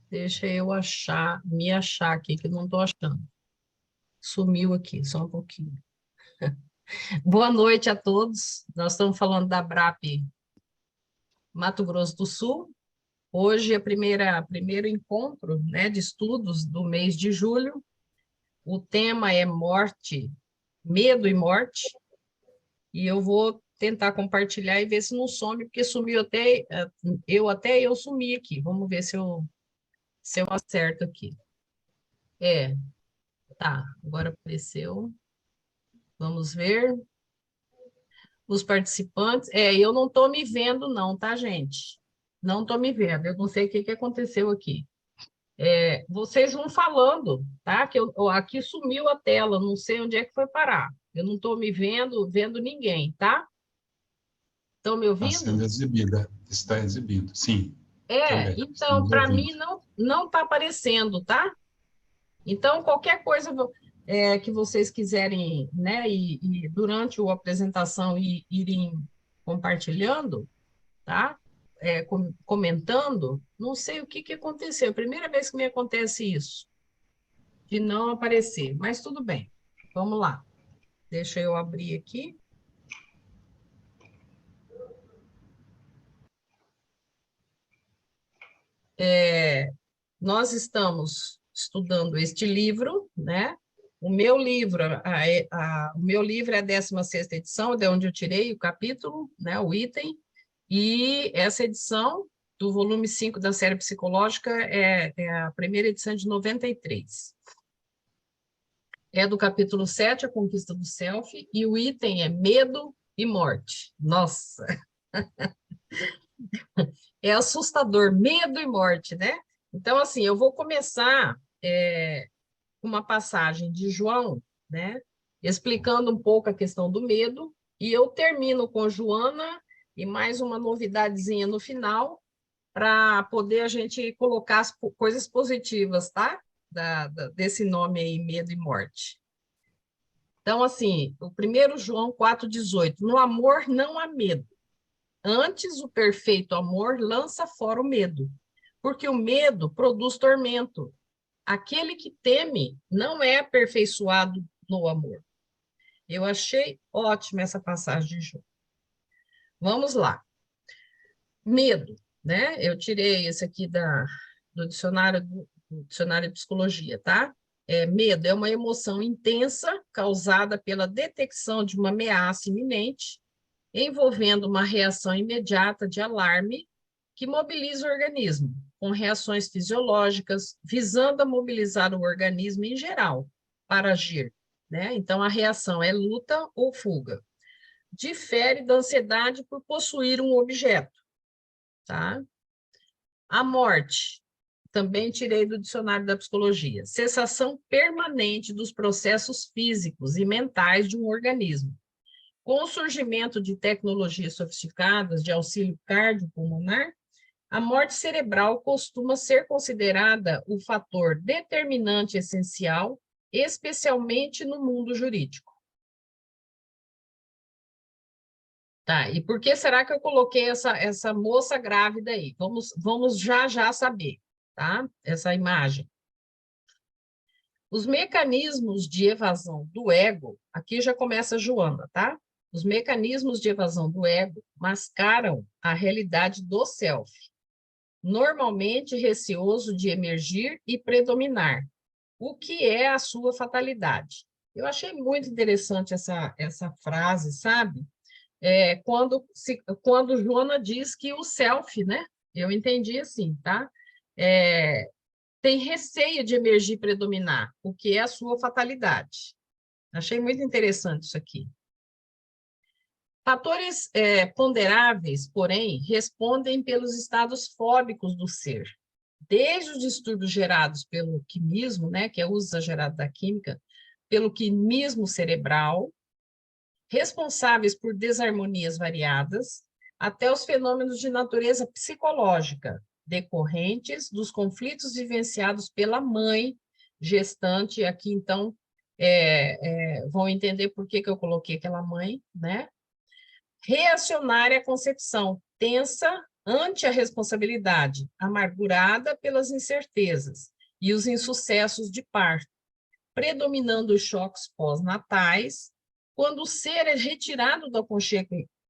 Deixa eu achar, me achar aqui, que não estou achando. Sumiu aqui, só um pouquinho. Boa noite a todos. Nós estamos falando da BRAP Mato Grosso do Sul. Hoje é primeiro encontro, né, de estudos do mês de julho. O tema é morte, medo e morte. E eu vou tentar compartilhar e ver se não some, porque sumiu até eu sumi aqui. Vamos ver se eu acerto aqui. É, tá, agora apareceu. Vamos ver. Os participantes. Eu não estou me vendo, não, tá, gente? Não estou me vendo. Eu não sei o que que aconteceu aqui. Vocês vão falando, tá? Aqui sumiu a tela, não sei onde é que foi parar. Eu não estou me vendo ninguém, tá? Estão me Está ouvindo? sendo exibida, está exibindo, sim, também, Então, estamos para ouvindo. mim não está aparecendo, tá? Então, qualquer coisa que vocês quiserem, né, e durante a apresentação irem compartilhando, tá? Comentando, não sei o que que aconteceu. Primeira vez que me acontece isso, de não aparecer, mas tudo bem. Vamos lá. Deixa eu abrir aqui. Nós estamos estudando este livro, né? O meu livro é a 16ª edição, de onde eu tirei o capítulo, né, o item, e essa edição do volume 5 da série psicológica é a primeira edição de 93. É do capítulo 7, A Conquista do Self, e o item é Medo e Morte. Nossa, é assustador, medo e morte, né? Então, assim, eu vou começar com uma passagem de João, né? Explicando um pouco a questão do medo, e eu termino com Joana e mais uma novidadezinha no final, para poder a gente colocar as coisas positivas, tá? Desse nome aí, medo e morte. Então, assim, o primeiro João 4,18, no amor não há medo. Antes, o perfeito amor lança fora o medo, porque o medo produz tormento. Aquele que teme não é aperfeiçoado no amor. Eu achei ótima essa passagem de João. Vamos lá. Medo, né? Eu tirei esse aqui do dicionário de psicologia, tá? Medo é uma emoção intensa causada pela detecção de uma ameaça iminente, envolvendo uma reação imediata de alarme que mobiliza o organismo, com reações fisiológicas, visando a mobilizar o organismo em geral para agir, né? Então, a reação é luta ou fuga. Difere da ansiedade por possuir um objeto, tá? A morte, também tirei do dicionário da psicologia, cessação permanente dos processos físicos e mentais de um organismo. Com o surgimento de tecnologias sofisticadas de auxílio cardiopulmonar, a morte cerebral costuma ser considerada o fator determinante essencial, especialmente no mundo jurídico. Tá, e por que será que eu coloquei essa moça grávida aí? Vamos já saber, tá? Essa imagem. Os mecanismos de evasão do ego, aqui já começa a Joana, tá? Os mecanismos de evasão do ego mascaram a realidade do self, normalmente receoso de emergir e predominar, o que é a sua fatalidade. Eu achei muito interessante essa frase, sabe? Quando Joana diz que o self, né? Eu entendi assim, tá? É, tem receio de emergir e predominar, o que é a sua fatalidade. Achei muito interessante isso aqui. Fatores ponderáveis, porém, respondem pelos estados fóbicos do ser, desde os distúrbios gerados pelo quimismo, né, que é o uso exagerado da química, pelo quimismo cerebral, responsáveis por desarmonias variadas, até os fenômenos de natureza psicológica, decorrentes dos conflitos vivenciados pela mãe gestante. Aqui, então, vão entender por que eu coloquei aquela mãe, né? Reacionária à concepção, tensa, ante a responsabilidade, amargurada pelas incertezas e os insucessos de parto, predominando os choques pós-natais, quando o ser é retirado do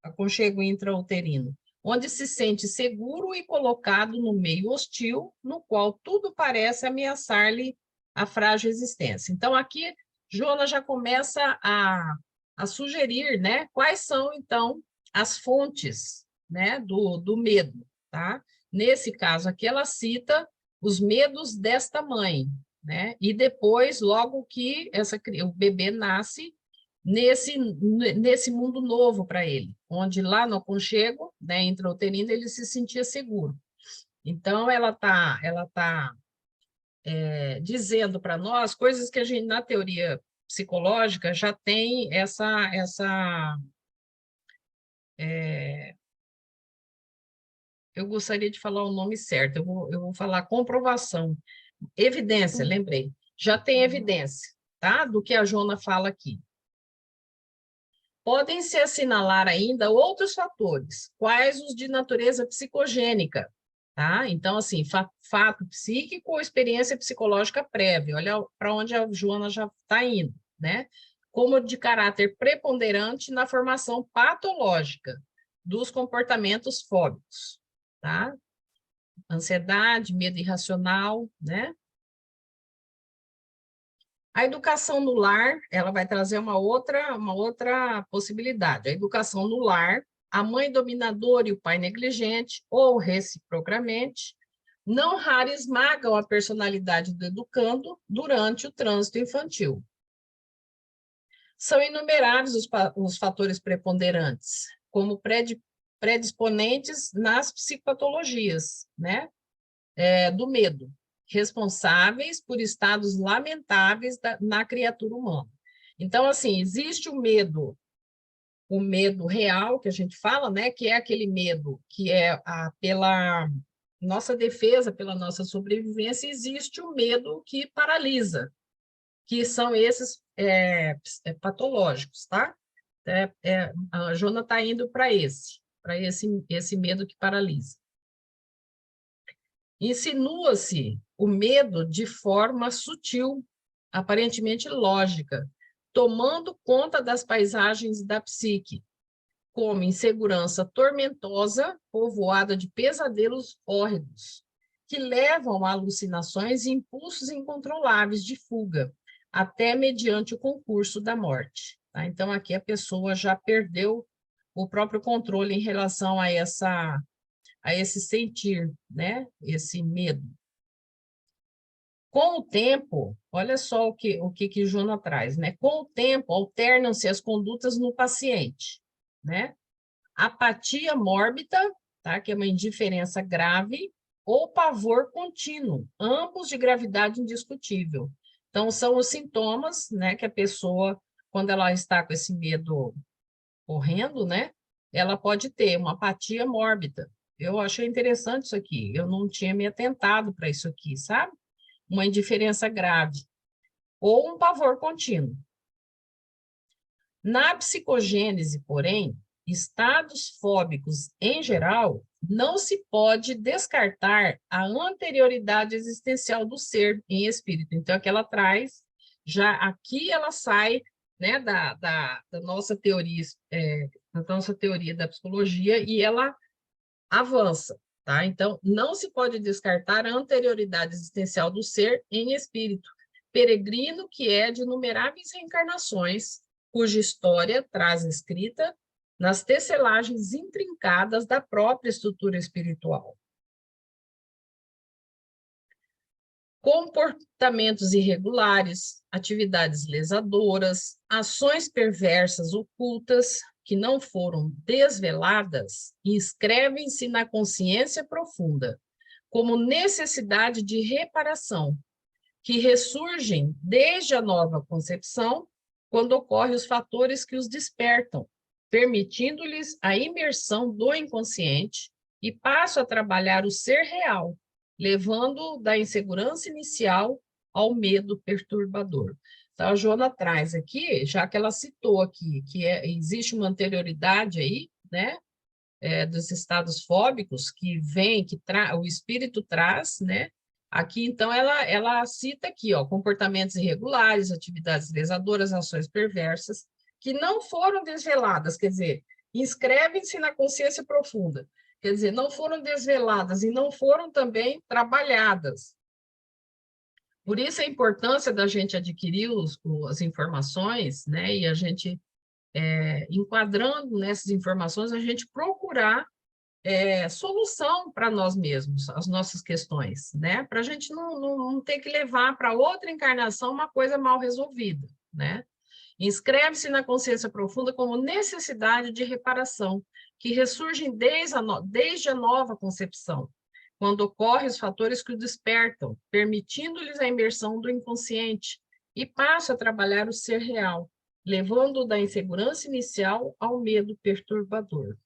aconchego intrauterino, onde se sente seguro e colocado no meio hostil, no qual tudo parece ameaçar-lhe a frágil existência. Então, aqui, Jonas já começa a sugerir, né, quais são, então, as fontes, né, do medo, tá? Nesse caso aqui, ela cita os medos desta mãe, né? E depois, logo que o bebê nasce, nesse mundo novo para ele, onde lá no aconchego, né, intrauterino, ele se sentia seguro. Então, ela tá dizendo para nós coisas que a gente, na teoria psicológica, já tem eu gostaria de falar o nome certo, eu vou falar comprovação, evidência, lembrei, já tem evidência, tá? Do que a Jona fala aqui. Podem-se assinalar ainda outros fatores, quais os de natureza psicogênica, tá? Então, assim, fato psíquico ou experiência psicológica prévia, olha para onde a Joana já está indo, né? Como de caráter preponderante na formação patológica dos comportamentos fóbicos, tá? Ansiedade, medo irracional, né? A educação no lar, ela vai trazer uma outra possibilidade. A educação no lar, a mãe dominadora e o pai negligente, ou reciprocamente, não raro esmagam a personalidade do educando durante o trânsito infantil. São inumeráveis os fatores preponderantes, como predisponentes nas psicopatologias, né? Do medo, responsáveis por estados lamentáveis na criatura humana. Então, assim, existe o medo real, que a gente fala, né, que é aquele medo que é pela nossa defesa, pela nossa sobrevivência, existe o medo que paralisa, que são esses patológicos, tá? A Jona está indo para esse medo que paralisa. Insinua-se o medo de forma sutil, aparentemente lógica, tomando conta das paisagens da psique, como insegurança tormentosa, povoada de pesadelos hórridos, que levam a alucinações e impulsos incontroláveis de fuga, até mediante o concurso da morte. Tá? Então, aqui a pessoa já perdeu o próprio controle em relação a esse sentir, né? Esse medo. Com o tempo, olha só o que Jona traz, né? Com o tempo, alternam-se as condutas no paciente, né? Apatia mórbida, tá? Que é uma indiferença grave, ou pavor contínuo, ambos de gravidade indiscutível. Então, são os sintomas, né? Que a pessoa, quando ela está com esse medo correndo, né? Ela pode ter uma apatia mórbida. Eu achei interessante isso aqui, eu não tinha me atentado para isso aqui, sabe? Uma indiferença grave, ou um pavor contínuo. Na psicogênese, porém, estados fóbicos em geral, não se pode descartar a anterioridade existencial do ser em espírito. Então, aqui ela traz, já aqui ela sai, né, da nossa teoria, da nossa teoria da psicologia, e ela avança, tá? Então, não se pode descartar a anterioridade existencial do ser em espírito, peregrino que é de inumeráveis reencarnações, cuja história traz escrita nas tecelagens intrincadas da própria estrutura espiritual. Comportamentos irregulares, atividades lesadoras, ações perversas ocultas que não foram desveladas inscrevem-se na consciência profunda como necessidade de reparação, que ressurgem desde a nova concepção, quando ocorrem os fatores que os despertam, permitindo-lhes a imersão do inconsciente e passo a trabalhar o ser real, levando da insegurança inicial ao medo perturbador. Então, a Jona traz aqui, já que ela citou aqui, que existe uma anterioridade aí, né, dos estados fóbicos, que vem, o espírito traz, né? Aqui, então, ela cita aqui, ó, comportamentos irregulares, atividades lesadoras, ações perversas, que não foram desveladas, quer dizer, inscrevem-se na consciência profunda, quer dizer, não foram desveladas e não foram também trabalhadas. Por isso a importância da gente adquirir as informações, né, e a gente, enquadrando nessas informações, a gente procurar solução para nós mesmos, as nossas questões, né? Para a gente não ter que levar para outra encarnação uma coisa mal resolvida, né? Inscreve-se na consciência profunda como necessidade de reparação, que ressurgem desde a nova concepção, quando ocorrem os fatores que o despertam, permitindo-lhes a imersão do inconsciente, e passa a trabalhar o ser real, levando-o da insegurança inicial ao medo perturbador.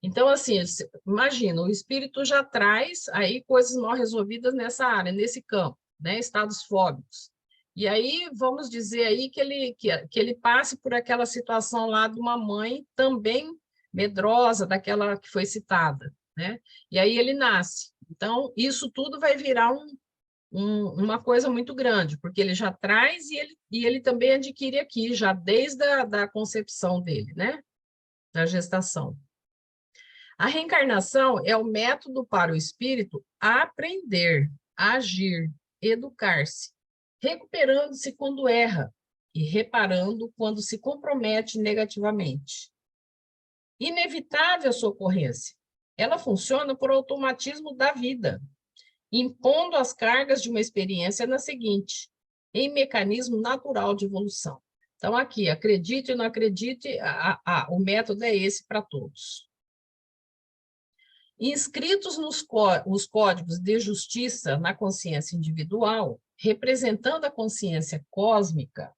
Então, assim, imagina, o espírito já traz aí coisas mal resolvidas nessa área, nesse campo, né? Estados fóbicos. E aí, vamos dizer aí que ele passe por aquela situação lá de uma mãe também medrosa, daquela que foi citada, né? E aí ele nasce. Então, isso tudo vai virar uma coisa muito grande, porque ele já traz e ele também adquire aqui, já desde a concepção dele, né? Da gestação. A reencarnação é o método para o espírito aprender, agir, educar-se, recuperando-se quando erra e reparando quando se compromete negativamente. Inevitável a sua ocorrência. Ela funciona por automatismo da vida, impondo as cargas de uma experiência na seguinte, em mecanismo natural de evolução. Então, aqui, acredite ou não acredite, o método é esse para todos. Inscritos os códigos de justiça na consciência individual, representando a consciência cósmica,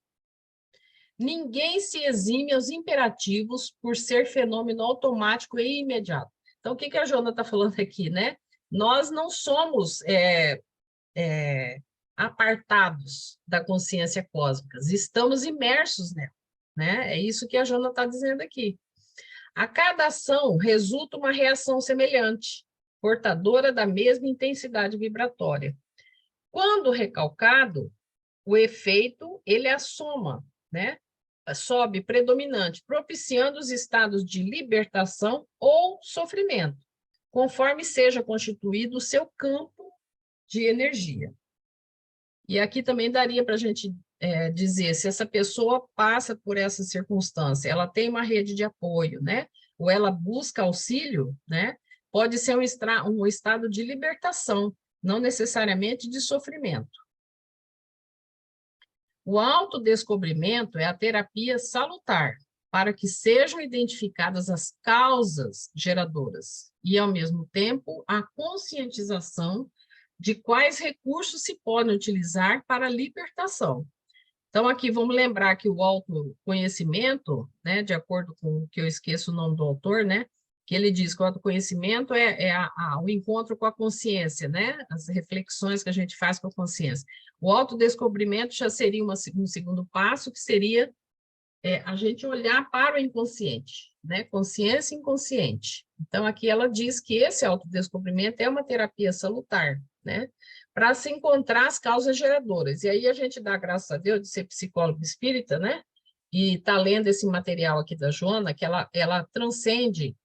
ninguém se exime aos imperativos por ser fenômeno automático e imediato. Então, o que a Joana está falando aqui, né? Nós não somos apartados da consciência cósmica, estamos imersos nela, né? É isso que a Joana está dizendo aqui. A cada ação resulta uma reação semelhante, portadora da mesma intensidade vibratória. Quando recalcado, o efeito ele é a soma, né? Sobe predominante, propiciando os estados de libertação ou sofrimento, conforme seja constituído o seu campo de energia. E aqui também daria para a gente dizer se essa pessoa passa por essa circunstância, ela tem uma rede de apoio, né? Ou ela busca auxílio, né? Pode ser um estado de libertação, não necessariamente de sofrimento. O autodescobrimento é a terapia salutar, para que sejam identificadas as causas geradoras e, ao mesmo tempo, a conscientização de quais recursos se podem utilizar para a libertação. Então, aqui vamos lembrar que o autoconhecimento, né, de acordo com o que eu esqueço o nome do autor, né, que ele diz que o autoconhecimento é o encontro com a consciência, né, as reflexões que a gente faz com a consciência. O autodescobrimento já seria um segundo passo, que seria a gente olhar para o inconsciente, né, consciência inconsciente. Então, aqui ela diz que esse autodescobrimento é uma terapia salutar, né, para se encontrar as causas geradoras. E aí a gente dá graças a Deus de ser psicólogo espírita, né? E está lendo esse material aqui da Joana, que ela transcende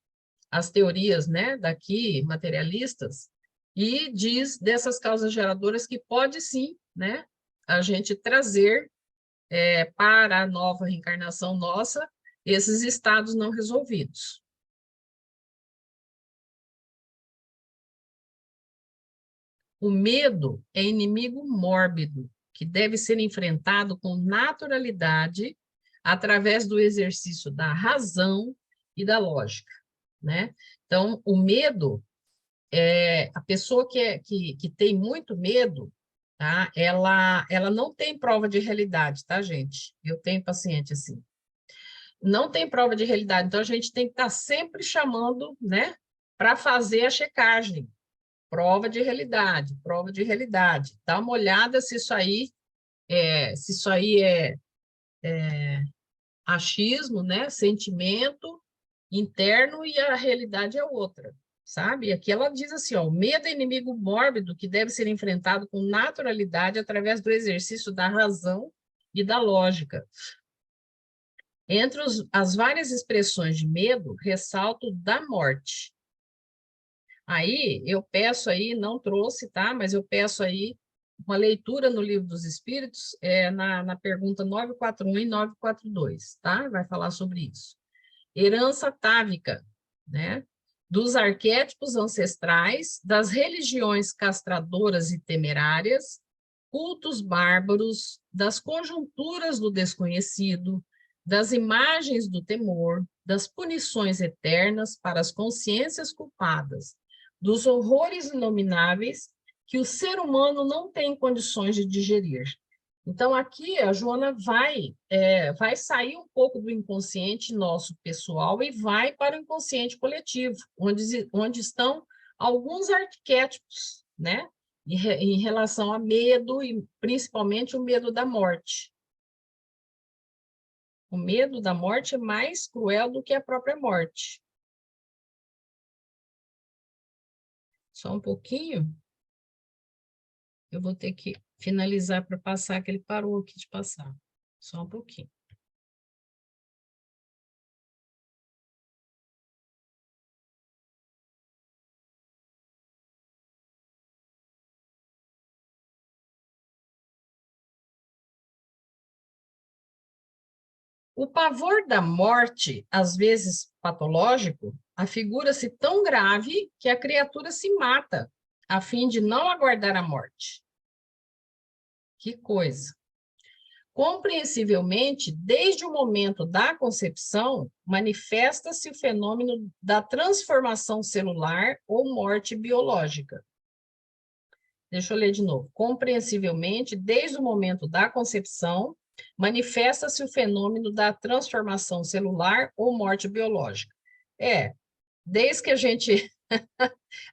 as teorias, né, daqui, materialistas, e diz dessas causas geradoras que pode sim, né, a gente trazer para a nova reencarnação nossa esses estados não resolvidos. O medo é inimigo mórbido, que deve ser enfrentado com naturalidade através do exercício da razão e da lógica, né? Então, o medo, a pessoa que tem muito medo, tá? Ela não tem prova de realidade, tá, gente? Eu tenho paciente assim. Não tem prova de realidade, então a gente tem que estar sempre chamando, né, para fazer a checagem. Prova de realidade, prova de realidade. Dá uma olhada se isso aí é achismo, né? Sentimento, interno e a realidade é outra, sabe? Aqui ela diz assim, ó, o medo é inimigo mórbido que deve ser enfrentado com naturalidade através do exercício da razão e da lógica. Entre as várias expressões de medo, ressalto da morte. Aí, eu peço aí, não trouxe, tá? Mas eu peço aí uma leitura no Livro dos Espíritos, na pergunta 941 e 942, tá? Vai falar sobre isso. Herança atávica, né? Dos arquétipos ancestrais, das religiões castradoras e temerárias, cultos bárbaros, das conjunturas do desconhecido, das imagens do temor, das punições eternas para as consciências culpadas, dos horrores inomináveis que o ser humano não tem condições de digerir. Então, aqui a Joana vai sair um pouco do inconsciente nosso pessoal e vai para o inconsciente coletivo, onde estão alguns arquétipos, né? Em relação a medo, e principalmente o medo da morte. O medo da morte é mais cruel do que a própria morte. Só um pouquinho. Eu vou ter que finalizar para passar, que ele parou aqui de passar. Só um pouquinho. O pavor da morte, às vezes patológico, afigura-se tão grave que a criatura se mata, a fim de não aguardar a morte. Que coisa! Compreensivelmente, desde o momento da concepção, manifesta-se o fenômeno da transformação celular ou morte biológica. Deixa eu ler de novo. Compreensivelmente, desde o momento da concepção, manifesta-se o fenômeno da transformação celular ou morte biológica. Desde que a gente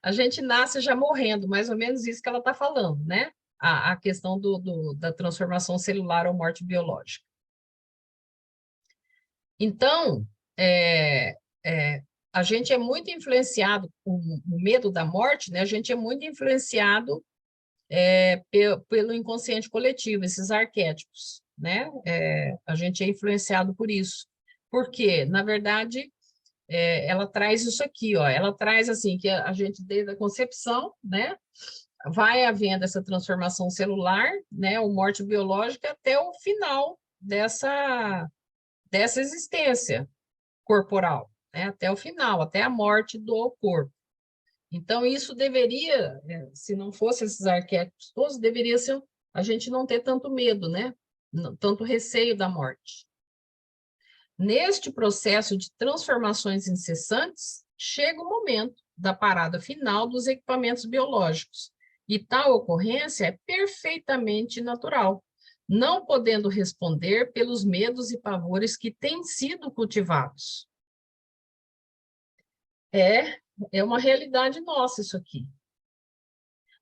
a gente nasce já morrendo, mais ou menos isso que ela está falando, né? A questão da transformação celular ou morte biológica. Então, a gente é muito influenciado, o medo da morte, né? A gente é muito influenciado pelo inconsciente coletivo, esses arquétipos, né? A gente é influenciado por isso. Porque, na verdade, ela traz isso aqui, ó, ela traz assim, que a gente, desde a concepção, né? Vai havendo essa transformação celular, né? Ou morte biológica até o final dessa existência corporal, né? Até o final, até a morte do corpo. Então, isso deveria, se não fosse esses arquétipos todos, deveria ser a gente não ter tanto medo, né? Tanto receio da morte. Neste processo de transformações incessantes, chega o momento da parada final dos equipamentos biológicos, e tal ocorrência é perfeitamente natural, não podendo responder pelos medos e pavores que têm sido cultivados. É uma realidade nossa isso aqui.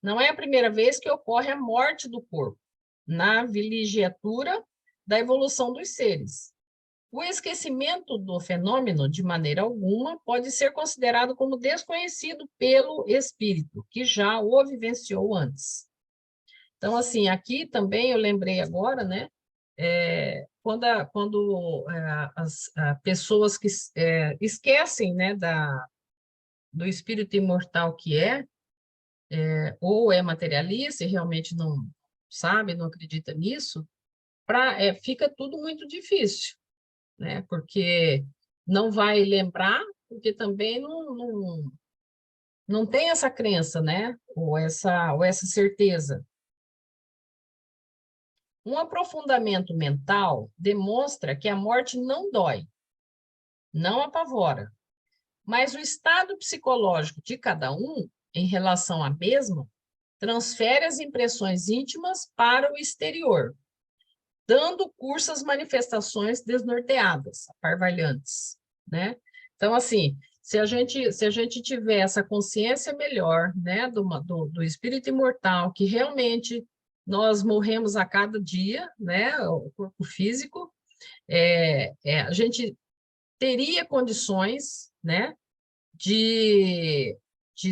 Não é a primeira vez que ocorre a morte do corpo, na vilegiatura da evolução dos seres. O esquecimento do fenômeno, de maneira alguma, pode ser considerado como desconhecido pelo espírito, que já o vivenciou antes. Então, assim, aqui também eu lembrei agora, né? Quando as pessoas que esquecem, né, do espírito imortal que ou é materialista e realmente não sabe, não acredita nisso, fica tudo muito difícil, né? Porque não vai lembrar, porque também não tem essa crença, né? Ou essa certeza. Um aprofundamento mental demonstra que a morte não dói, não apavora, mas o estado psicológico de cada um, em relação à mesma, transfere as impressões íntimas para o exterior, dando curso às manifestações desnorteadas, aparvalhantes, né? Então, assim, se a gente tiver essa consciência melhor, né, do espírito imortal, que realmente nós morremos a cada dia, né, o corpo físico, a gente teria condições, né, de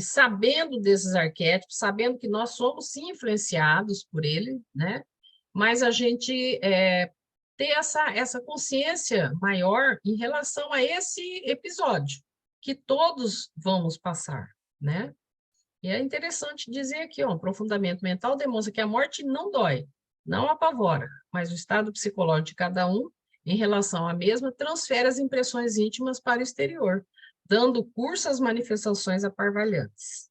sabendo desses arquétipos, sabendo que nós somos, sim, influenciados por ele, né, mas a gente ter essa consciência maior em relação a esse episódio, que todos vamos passar, né? E é interessante dizer aqui, ó, um aprofundamento mental demonstra que a morte não dói, não apavora, mas o estado psicológico de cada um, em relação à mesma, transfere as impressões íntimas para o exterior, dando curso às manifestações aparvalhantes.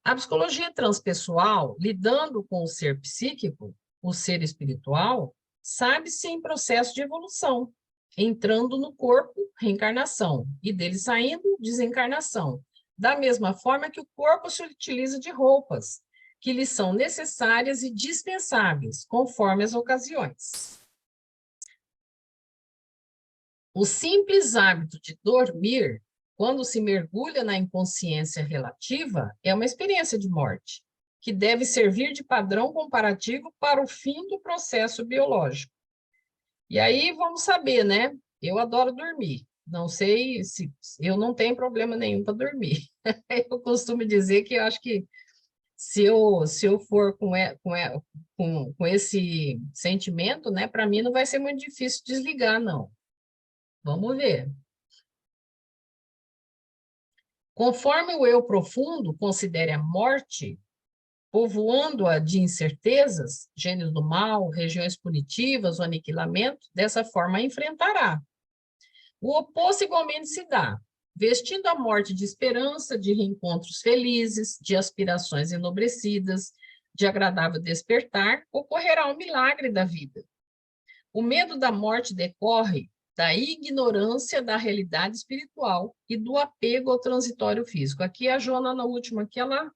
A psicologia transpessoal, lidando com o ser psíquico, o ser espiritual, sabe-se em processo de evolução, entrando no corpo, reencarnação, e dele saindo, desencarnação, da mesma forma que o corpo se utiliza de roupas, que lhe são necessárias e dispensáveis, conforme as ocasiões. O simples hábito de dormir, quando se mergulha na inconsciência relativa, é uma experiência de morte, que deve servir de padrão comparativo para o fim do processo biológico. E aí vamos saber, né? Eu adoro dormir. Não sei se eu não tenho problema nenhum para dormir. Eu costumo dizer que eu acho que se eu for com esse sentimento, né, para mim não vai ser muito difícil desligar, não. Vamos ver. Conforme o eu profundo considere a morte, povoando-a de incertezas, gênios do mal, regiões punitivas, o aniquilamento, dessa forma a enfrentará. O oposto igualmente se dá, vestindo a morte de esperança, de reencontros felizes, de aspirações enobrecidas, de agradável despertar, ocorrerá o milagre da vida. O medo da morte decorre da ignorância da realidade espiritual e do apego ao transitório físico. Aqui a Joana, na última, que ela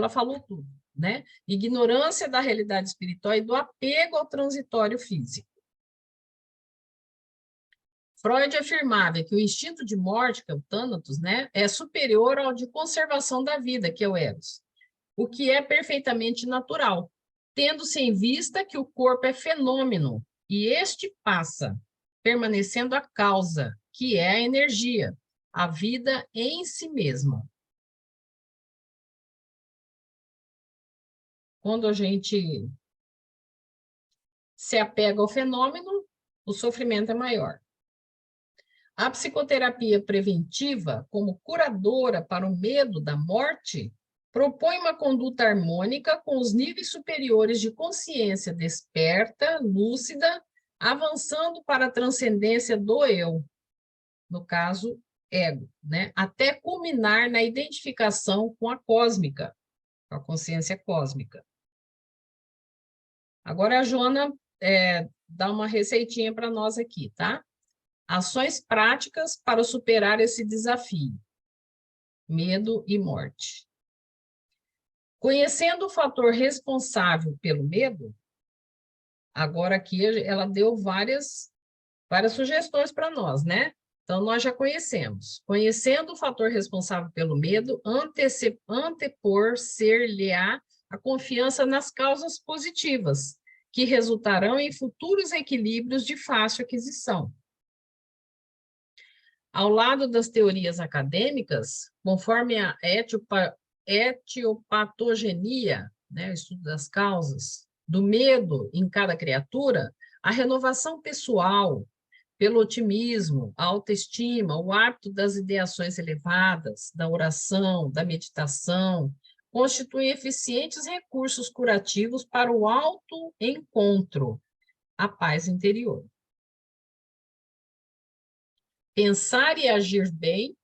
falou tudo, né? Ignorância da realidade espiritual e do apego ao transitório físico. Freud afirmava que o instinto de morte, que é o Thanatos, né, é superior ao de conservação da vida, que é o Eros, o que é perfeitamente natural, tendo-se em vista que o corpo é fenômeno e este passa, permanecendo a causa, que é a energia, a vida em si mesma. Quando a gente se apega ao fenômeno, o sofrimento é maior. A psicoterapia preventiva, como curadora para o medo da morte, propõe uma conduta harmônica com os níveis superiores de consciência desperta, lúcida, avançando para a transcendência do eu, no caso, ego, né? Até culminar na identificação com a cósmica, com a consciência cósmica. Agora a Joana dá uma receitinha para nós aqui, tá? Ações práticas para superar esse desafio. Medo e morte. Conhecendo o fator responsável pelo medo, agora aqui ela deu várias sugestões para nós, né? Então, nós já conhecemos. Conhecendo o fator responsável pelo medo, antepor ser-lhe-á a confiança nas causas positivas, que resultarão em futuros equilíbrios de fácil aquisição. Ao lado das teorias acadêmicas, conforme a etiopatogenia, né, o estudo das causas, do medo em cada criatura, a renovação pessoal, pelo otimismo, a autoestima, o hábito das ideações elevadas, da oração, da meditação, constituem eficientes recursos curativos para o autoencontro, a paz interior. Pensar e agir bem,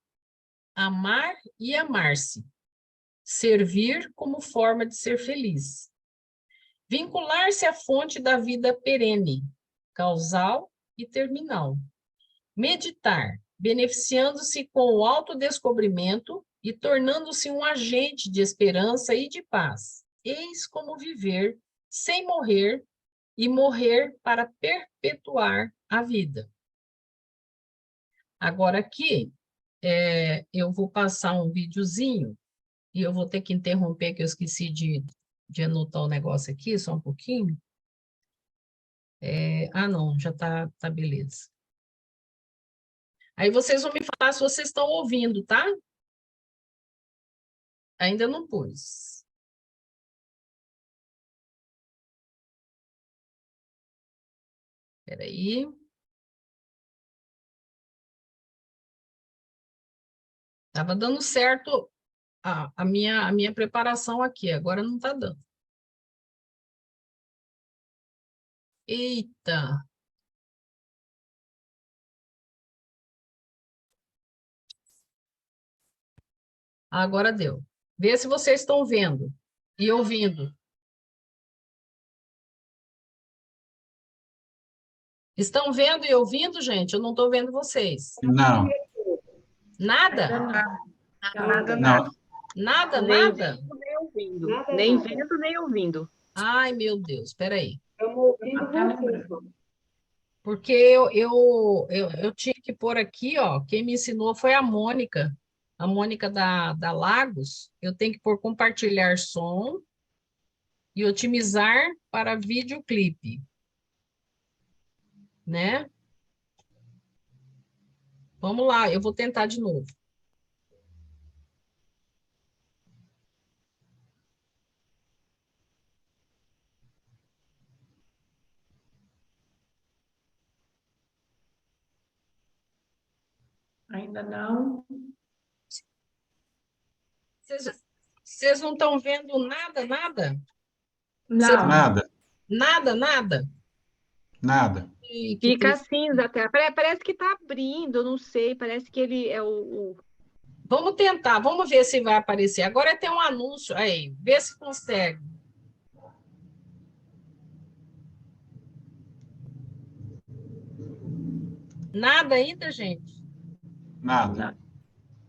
amar e amar-se, servir como forma de ser feliz, vincular-se à fonte da vida perene, causal e terminal, meditar, beneficiando-se com o autodescobrimento e tornando-se um agente de esperança e de paz. Eis como viver sem morrer e morrer para perpetuar a vida. Agora aqui, eu vou passar um videozinho e eu vou ter que interromper, que eu esqueci de anotar o negócio aqui, só um pouquinho. Não, já tá beleza. Aí vocês vão me falar se vocês estão ouvindo, tá? Ainda não pus. Espera aí. Estava dando certo a minha preparação aqui, agora não está dando. Eita! Agora deu. Vê se vocês estão vendo e ouvindo. Estão vendo e ouvindo, gente? Eu não estou vendo vocês. Não. Nada? Nada, Não. Nada, nem nada? vendo, nem ouvindo. Nada, Nem nada. vendo, nem ouvindo. Ai, meu Deus, espera aí. Estamos ouvindo vocês. Porque eu tinha que pôr aqui, ó, quem me ensinou foi a Mônica da Lagos. Eu tenho que pôr compartilhar som e otimizar para videoclipe, né? Vamos lá, eu vou tentar de novo. Ainda não. Vocês não estão vendo nada, nada? Não. Nada. Nada, nada? Nada. Que Fica triste. cinza até. Parece que tá abrindo, eu não sei. Parece que ele é o... Vamos tentar, vamos ver se vai aparecer. Agora tem um anúncio aí, vê se consegue. Nada ainda, gente? Nada.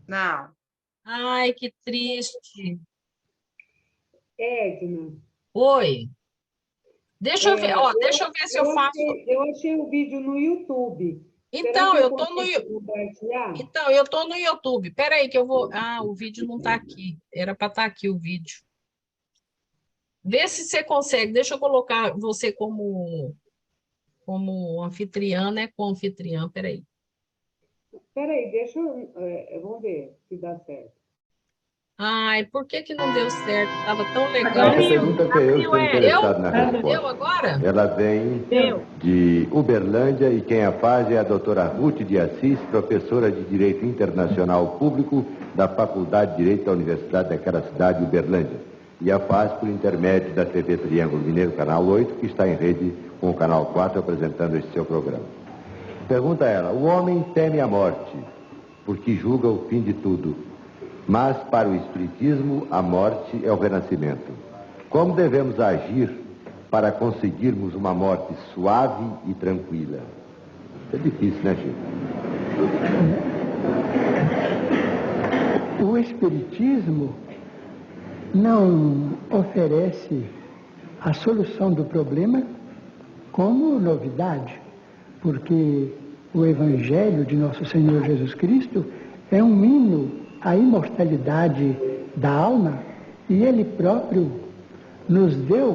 Não. Ai, que triste. Edna. Oi. Deixa eu ver, ó, deixa eu ver se eu faço. Eu achei o vídeo no YouTube. Então, eu tô no compartilhar? Então, eu tô no YouTube. Espera aí que eu vou. Ah, o vídeo não está aqui. Era para estar aqui o vídeo. Vê se você consegue. Deixa eu colocar você como anfitriã, né? Com anfitriã, peraí. Peraí, deixa eu... vamos ver se dá certo. Ai, por que não deu certo? Estava tão legal. Agora Essa pergunta que eu estou interessado na resposta. Deu agora? Ela vem de Uberlândia e quem a faz é a doutora Ruth de Assis, professora de Direito Internacional Público da Faculdade de Direito da Universidade daquela cidade, Uberlândia. E a faz por intermédio da TV Triângulo Mineiro, Canal 8, que está em rede com o Canal 4 apresentando este seu programa. Pergunta ela: o homem teme a morte porque julga o fim de tudo. Mas, para o Espiritismo, a morte é o renascimento. Como devemos agir para conseguirmos uma morte suave e tranquila? É difícil, né, Chico? O Espiritismo não oferece a solução do problema como novidade, porque o Evangelho de Nosso Senhor Jesus Cristo é um hino à imortalidade da alma, e Ele próprio nos deu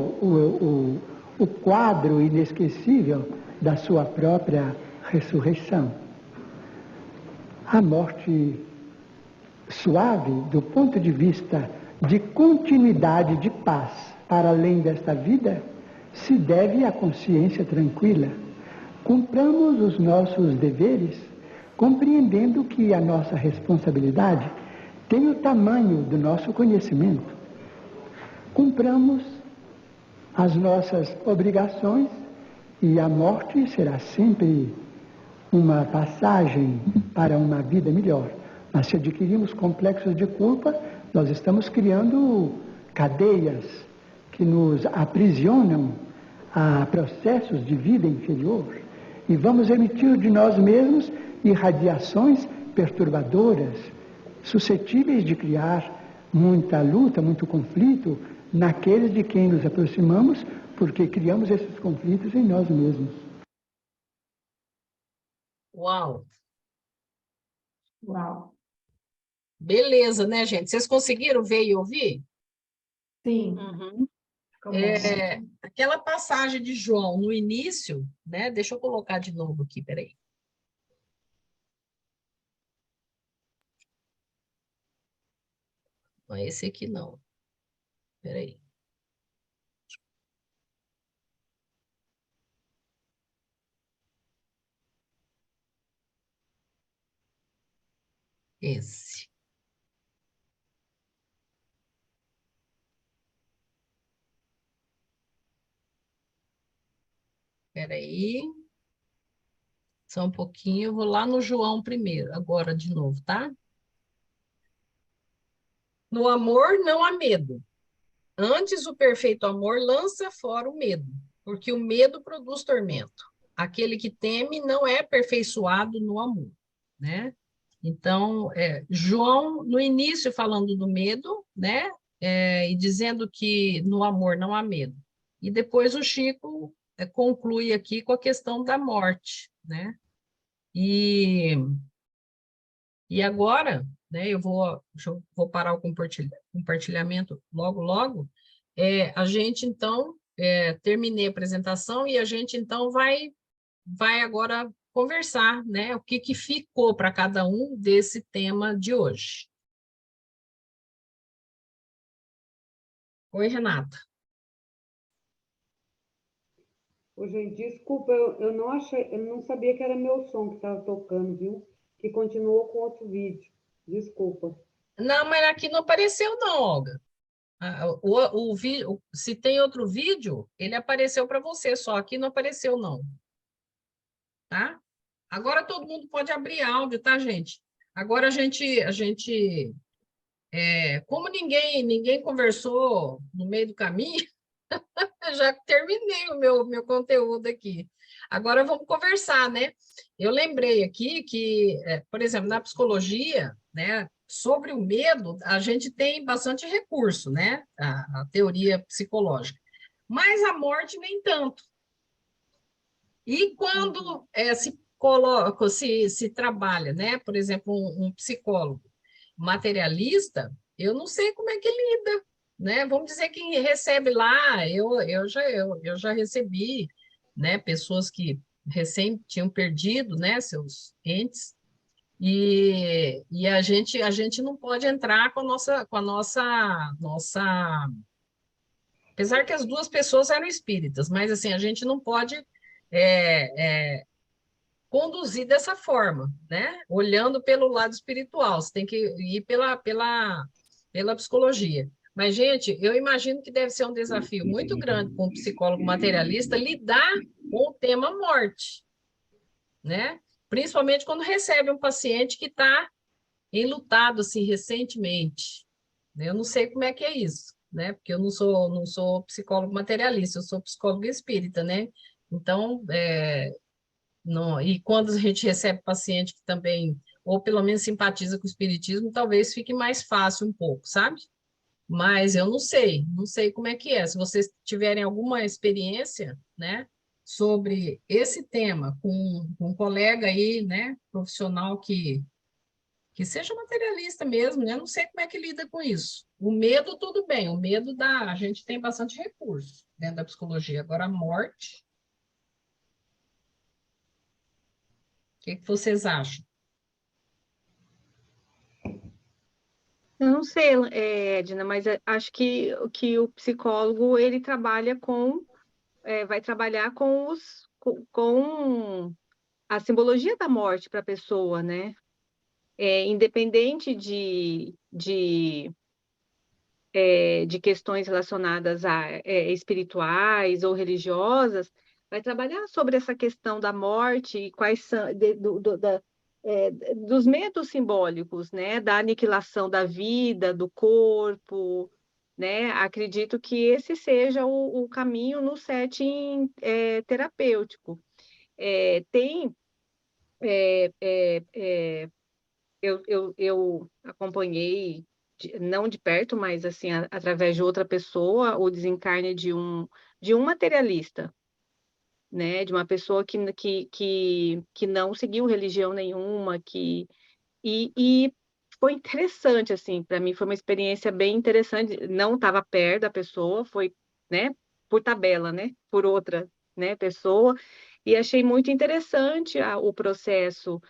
o quadro inesquecível da sua própria ressurreição. A morte suave, do ponto de vista de continuidade de paz para além desta vida, se deve à consciência tranquila. Cumpramos os nossos deveres, compreendendo que a nossa responsabilidade tem o tamanho do nosso conhecimento. Cumpramos as nossas obrigações e a morte será sempre uma passagem para uma vida melhor. Mas se adquirimos complexos de culpa, nós estamos criando cadeias que nos aprisionam a processos de vida inferior e vamos emitir de nós mesmos irradiações perturbadoras, suscetíveis de criar muita luta, muito conflito naqueles de quem nos aproximamos, porque criamos esses conflitos em nós mesmos. Uau! Uau. Beleza, né, gente? Vocês conseguiram ver e ouvir? Sim. Uhum. Aquela passagem de João no início, né? Deixa eu colocar de novo aqui, peraí. Não é esse aqui, não. Espera aí. Esse. Espera aí. Só um pouquinho. Eu vou lá no João primeiro, agora de novo, tá? No amor não há medo. Antes, o perfeito amor lança fora o medo, porque o medo produz tormento. Aquele que teme não é aperfeiçoado no amor, né? Então, João, no início, falando do medo, né? E dizendo que no amor não há medo. E depois o Chico conclui aqui com a questão da morte, né? E agora, né, eu vou parar o compartilhamento logo, logo. A gente, então, terminei a apresentação e a gente, então, vai agora conversar, né, o que ficou para cada um desse tema de hoje. Oi, Renata. Ô, gente, desculpa, eu não achei, eu não sabia que era meu som que estava tocando, viu? Que continuou com outro vídeo. Desculpa. Não, mas aqui não apareceu, não, Olga. Se tem outro vídeo, ele apareceu para você, só aqui não apareceu, não. Tá? Agora todo mundo pode abrir áudio, tá, gente? Agora como ninguém conversou no meio do caminho, eu já terminei o meu conteúdo aqui. Agora vamos conversar, né? Eu lembrei aqui que, por exemplo, na psicologia, né, sobre o medo, a gente tem bastante recurso, né? A teoria psicológica. Mas a morte nem tanto. E quando se trabalha, né? Por exemplo, um psicólogo materialista, eu não sei como é que lida, né? Vamos dizer que recebe lá, eu já recebi, né? Pessoas que recém tinham perdido, né? Seus entes, e a gente não pode entrar com a nossa. Apesar que as duas pessoas eram espíritas, mas assim, a gente não pode conduzir dessa forma, né? Olhando pelo lado espiritual, você tem que ir pela psicologia. Mas, gente, eu imagino que deve ser um desafio muito grande para um psicólogo materialista lidar com o tema morte, né? Principalmente quando recebe um paciente que está enlutado assim recentemente. Eu não sei como é que é isso, né? Porque eu não sou psicólogo materialista, eu sou psicólogo espírita, né? Então, não, e quando a gente recebe paciente que também, ou pelo menos simpatiza com o espiritismo, talvez fique mais fácil um pouco, sabe? Mas eu não sei como é que é. Se vocês tiverem alguma experiência, né, sobre esse tema com um colega aí, né, profissional que seja materialista mesmo, né? Eu não sei como é que lida com isso. O medo, tudo bem, a gente tem bastante recurso dentro da psicologia. Agora, a morte, o que vocês acham? Eu não sei, Edna, mas acho que o psicólogo ele vai trabalhar com a simbologia da morte para a pessoa, né? Independente de questões relacionadas a espirituais ou religiosas, vai trabalhar sobre essa questão da morte e quais são dos medos simbólicos, né? Da aniquilação da vida, do corpo, né? Acredito que esse seja o caminho no setting terapêutico. Tem eu acompanhei, não de perto, mas assim, através de outra pessoa, o desencarne de um materialista, né? De uma pessoa que não seguiu religião nenhuma, e foi interessante, assim, para mim foi uma experiência bem interessante. Não estava perto da pessoa, foi, né, por tabela, né, por outra, né, pessoa, e achei muito interessante o processo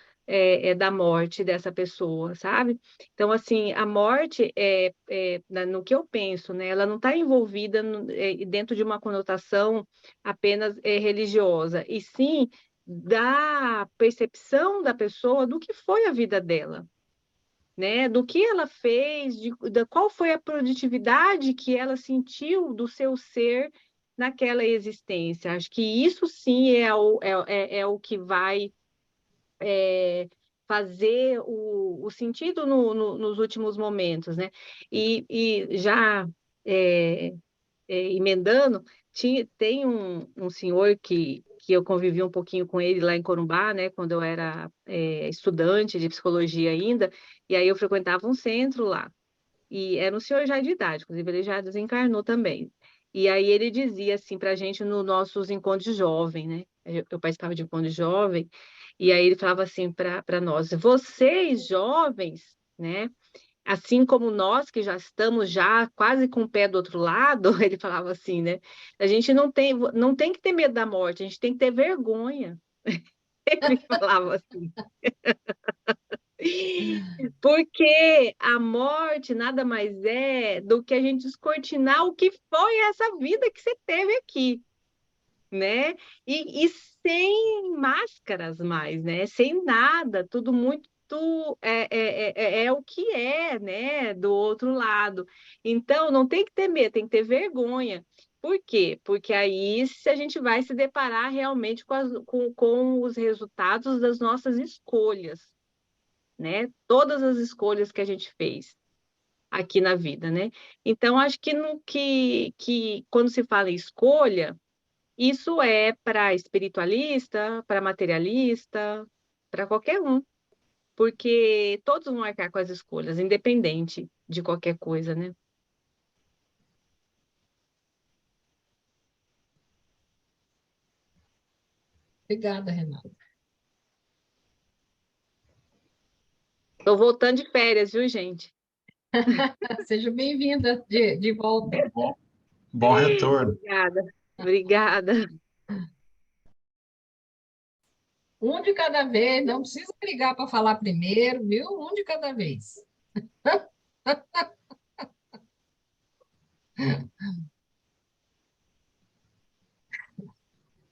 da morte dessa pessoa, sabe? Então, assim, a morte, no que eu penso, né, ela não está envolvida dentro de uma conotação apenas religiosa, e sim da percepção da pessoa do que foi a vida dela, né? Do que ela fez, qual foi a produtividade que ela sentiu do seu ser naquela existência. Acho que isso sim é o que vai fazer o sentido nos últimos momentos, né? E já emendando, tem um senhor que eu convivi um pouquinho com ele lá em Corumbá, né? Quando eu era estudante de psicologia ainda, e aí eu frequentava um centro lá. E era um senhor já de idade, inclusive ele já desencarnou também. E aí ele dizia assim para a gente nos nossos encontros de jovem, né? Eu participava de encontro de jovem, e aí ele falava assim para nós: vocês jovens, né? Assim como nós que já estamos já quase com o pé do outro lado, ele falava assim, né? A gente não tem que ter medo da morte, a gente tem que ter vergonha. Ele falava assim. Porque a morte nada mais é do que a gente descortinar o que foi essa vida que você teve aqui, né? E sem máscaras mais, né? Sem nada, tudo muito é o que é, né? Do outro lado. Então, não tem que ter medo, tem que ter vergonha. Por quê? Porque aí se a gente vai se deparar realmente com os resultados das nossas escolhas, né? Todas as escolhas que a gente fez aqui na vida, né? Então, acho que quando se fala em escolha, isso é para espiritualista, para materialista, para qualquer um, porque todos vão arcar com as escolhas, independente de qualquer coisa, né? Obrigada, Renata. Estou voltando de férias, viu, gente? Seja bem-vinda de volta. Bom retorno. Obrigada, obrigada. Um de cada vez, não precisa ligar para falar primeiro, viu? Um de cada vez.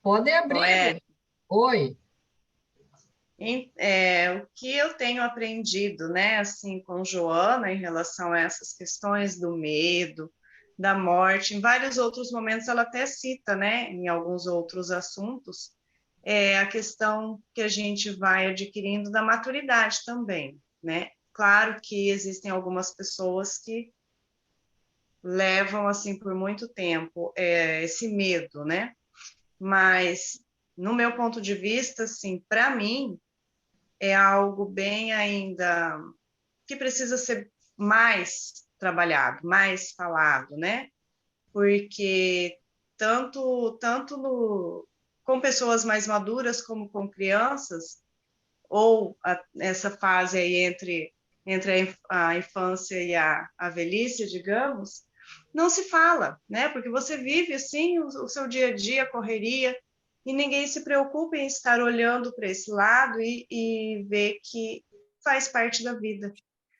Pode abrir. Oi. O que eu tenho aprendido, né, assim, com Joana em relação a essas questões do medo, da morte, em vários outros momentos ela até cita, né, em alguns outros assuntos, a questão que a gente vai adquirindo da maturidade também, né? Claro que existem algumas pessoas que levam, assim, por muito tempo esse medo, né? Mas, no meu ponto de vista, assim, para mim, é algo bem ainda que precisa ser mais trabalhado, mais falado, né? Porque com pessoas mais maduras como com crianças, ou essa fase aí entre a infância e a velhice, digamos, não se fala, né? Porque você vive assim o seu dia a dia, a correria, e ninguém se preocupa em estar olhando para esse lado e ver que faz parte da vida.